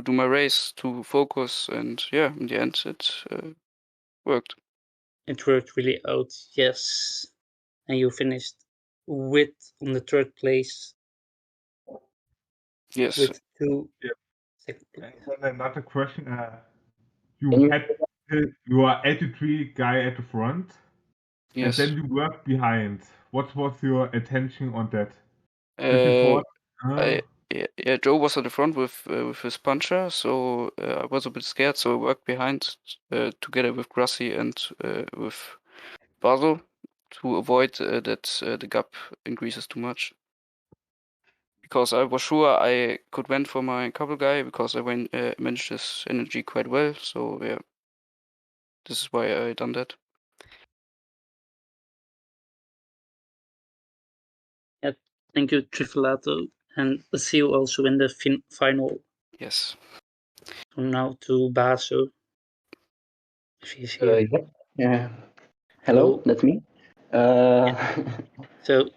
do my race, to focus, and yeah, in the end it worked. It worked really out, yes. And you finished with on the third place Yes. with two Yeah. second place. And then another question. You had your 83 guy at the front, and Yes. then you worked behind. What was your attention on that? Did you thought, Yeah, Joe was at the front with his puncher, so I was a bit scared. So I worked behind together with Grassy and with Basel to avoid that the gap increases too much. Because I was sure I could win for my couple guy because I managed his energy quite well. So yeah, this is why I done that. Yeah, thank you, Trifalato, and see you also in the final. Yes. So now to Baso, if he's here. Yeah. Hello. Hello, that's me. So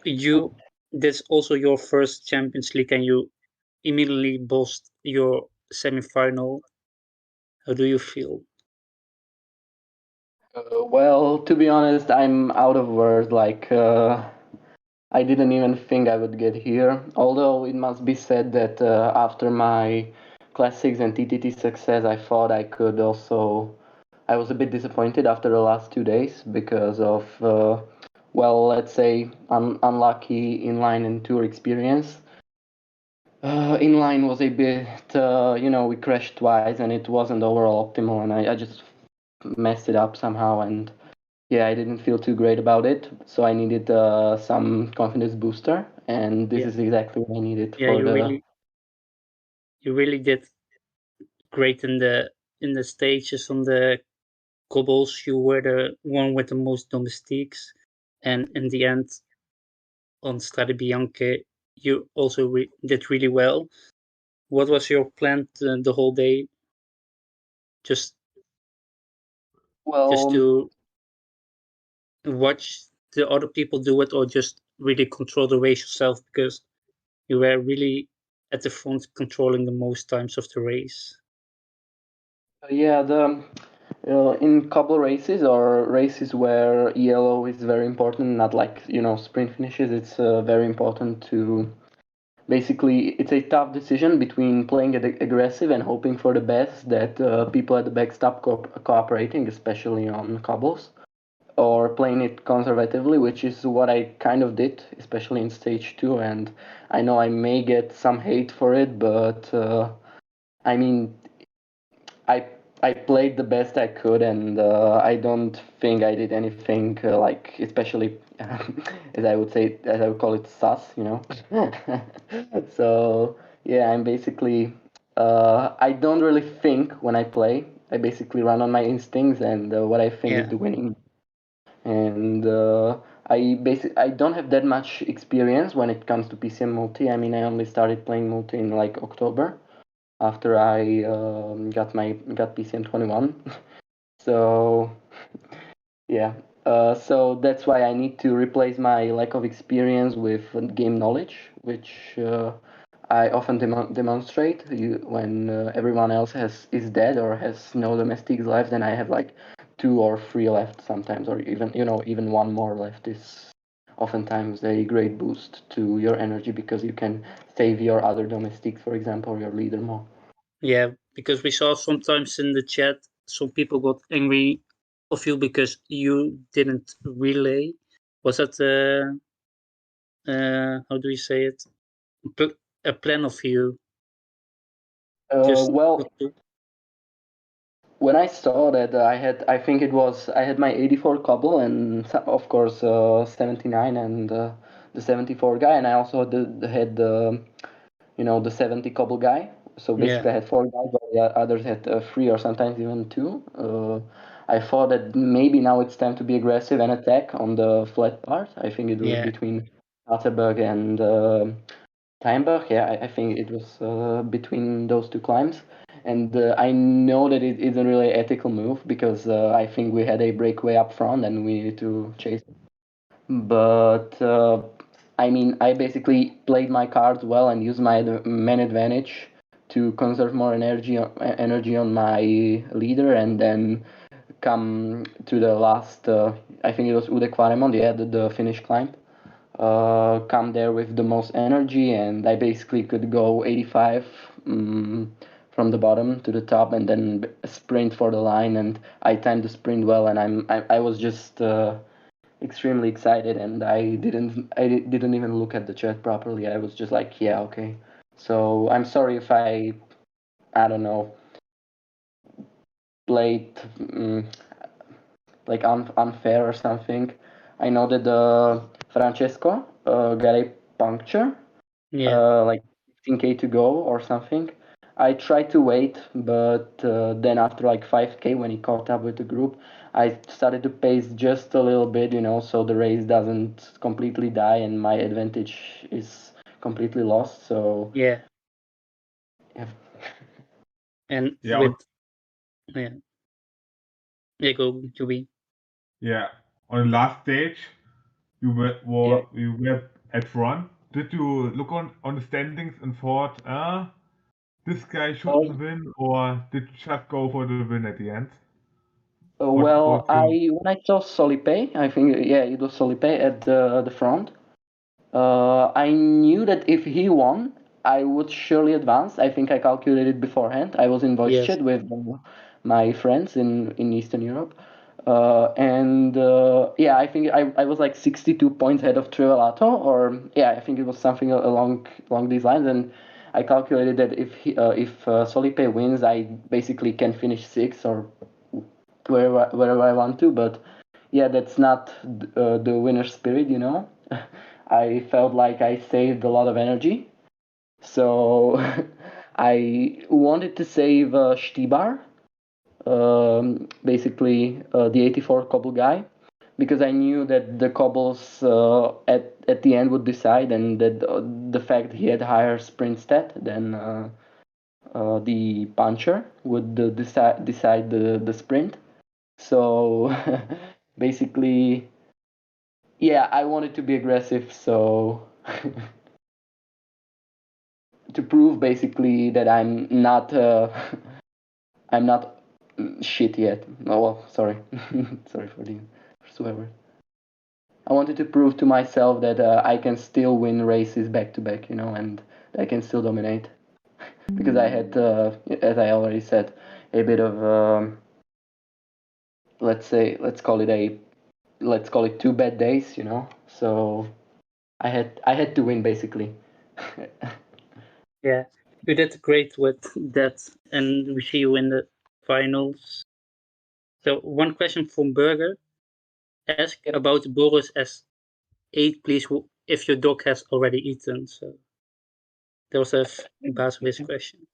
that's also your first Champions League, and you immediately bossed your semi-final. How do you feel? Well, to be honest, I'm out of words. Like, I didn't even think I would get here. Although it must be said that after my classics and TTT success, I thought I could also. I was a bit disappointed after the last 2 days because of, well, let's say, unlucky inline and tour experience. Inline was a bit, we crashed twice and it wasn't overall optimal, and I just messed it up somehow, and yeah, I didn't feel too great about it. So I needed some confidence booster, and this is exactly what I needed Yeah, for you really did great in the stages on the cobbles. You were the one with the most domestiques, and in the end on Strade Bianche, you also did really well. What was your plan the whole day? Just well. to watch the other people do it, or just really control the race yourself, because you were really at the front controlling the most times of the race. Yeah, in couple races or races where yellow is very important, not like sprint finishes. It's very important to basically. It's a tough decision between playing it aggressive and hoping for the best that people at the back stop cooperating, especially on cobbles, or playing it conservatively, which is what I kind of did, especially in stage 2. And I know I may get some hate for it, but I mean, I I played the best I could, and I don't think I did anything like, especially as I would say, as I would call it, sus. So yeah, I'm basically I don't really think when I play. I basically run on my instincts and what I think is the winning. And I don't have that much experience when it comes to PCM multi. I mean, I only started playing multi in like October after I got PCM 21. So yeah, So that's why I need to replace my lack of experience with game knowledge, which I often demonstrate. When everyone else is dead or has no domestics left, then I have like 2 or 3 left sometimes, or even one more left is oftentimes a great boost to your energy because you can save your other domestics, for example, or your leader more. Yeah, because we saw sometimes in the chat some people got angry of you because you didn't relay. Was that how do we say it? A plan of you? Just Well, not to- when I saw that I think I had my 84 cobble and of course 79 and the 74 guy, and I also had the 70 cobble guy. So yeah, basically, I had 4 guys, but the others had 3 or sometimes even 2. I thought that maybe now it's time to be aggressive and attack on the flat part. I think it was yeah, between Atterberg and Steinberg. Yeah, I think it was between those 2 climbs. And I know that it isn't really an ethical move because I think we had a breakaway up front and we needed to chase. But I mean, I basically played my cards well and used my man advantage to conserve more energy on my leader, and then come to the last. I think it was Ude Quaremont, yeah, the finish climb. Come there with the most energy, and I basically could go 85 from the bottom to the top, and then sprint for the line. And I timed the sprint well, and I was just extremely excited, and I didn't even look at the chat properly. I was just like, yeah, okay. So I'm sorry if I don't know, played like unfair or something. I know that Francesco got a puncture, yeah, like 15k to go or something. I tried to wait, but then after like 5k, when he caught up with the group, I started to pace just a little bit, so the race doesn't completely die and my advantage is completely lost. So yeah. yeah. And Yeah, with yeah, yeah, go to be. yeah. On the last stage, Yeah. you were at front. Did you look on the standings and thought, this guy Uh, shouldn't win, or did you just go for the win at the end? What was well, I your when I saw Solipe, I think yeah, it was Solipe at the front. I knew that if he won, I would surely advance. I think I calculated beforehand. I was in voice Yes, chat with my friends in Eastern Europe. And yeah, I think I was like 62 points ahead of Trivelato, or yeah, I think it was something along these lines. And I calculated that if Solipe wins, I basically can finish 6th or wherever I want to. But yeah, that's not the winner spirit. I felt like I saved a lot of energy, so I wanted to save Stibar, basically the 84 cobble guy, because I knew that the cobbles at the end would decide, and that the fact he had higher sprint stat than the puncher would decide the sprint. So basically, yeah, I wanted to be aggressive, so to prove basically that I'm not shit yet. Oh well, sorry, sorry for the swear word. I wanted to prove to myself that I can still win races back to back, and I can still dominate because I had, as I already said, a bit of let's call it 2 bad days. So I had to win basically. yeah. You did great with that, and we see you in the finals. So one question from Burger. Ask Yep. about Boris S8, please, if your dog has already eaten. So that was a base of his question.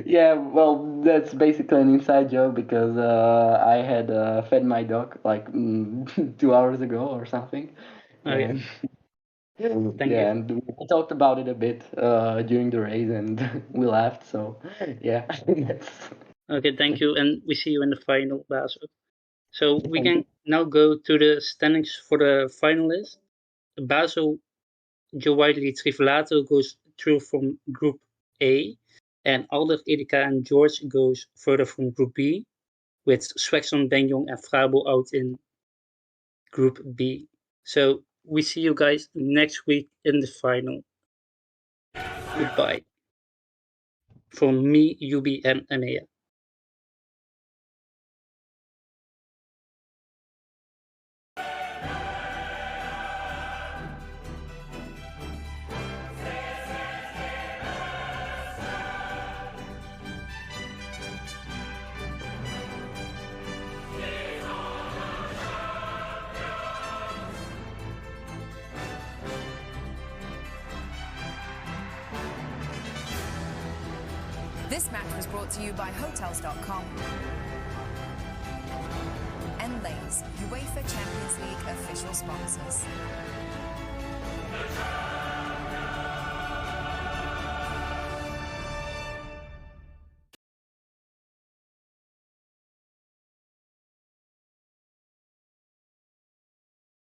Yeah, well, that's basically an inside joke because I had fed my dog like 2 hours ago or something, Okay, and thank you. yeah, and we talked about it a bit during the race, and we laughed. So yeah, that's Okay, thank you, and we see you in the final, Basil. So we can now go to the standings for the finalists. Basel, Joe Whiteley, Trivelato goes through from Group A, and Alder, Edeka, and George goes further from Group B, with Swexon, Benjong, and Frabo out in Group B. So we see you guys next week in the final. Goodbye. From me, Yubi, and Anea. This match was brought to you by Hotels.com. And Lays, UEFA Champions League official sponsors.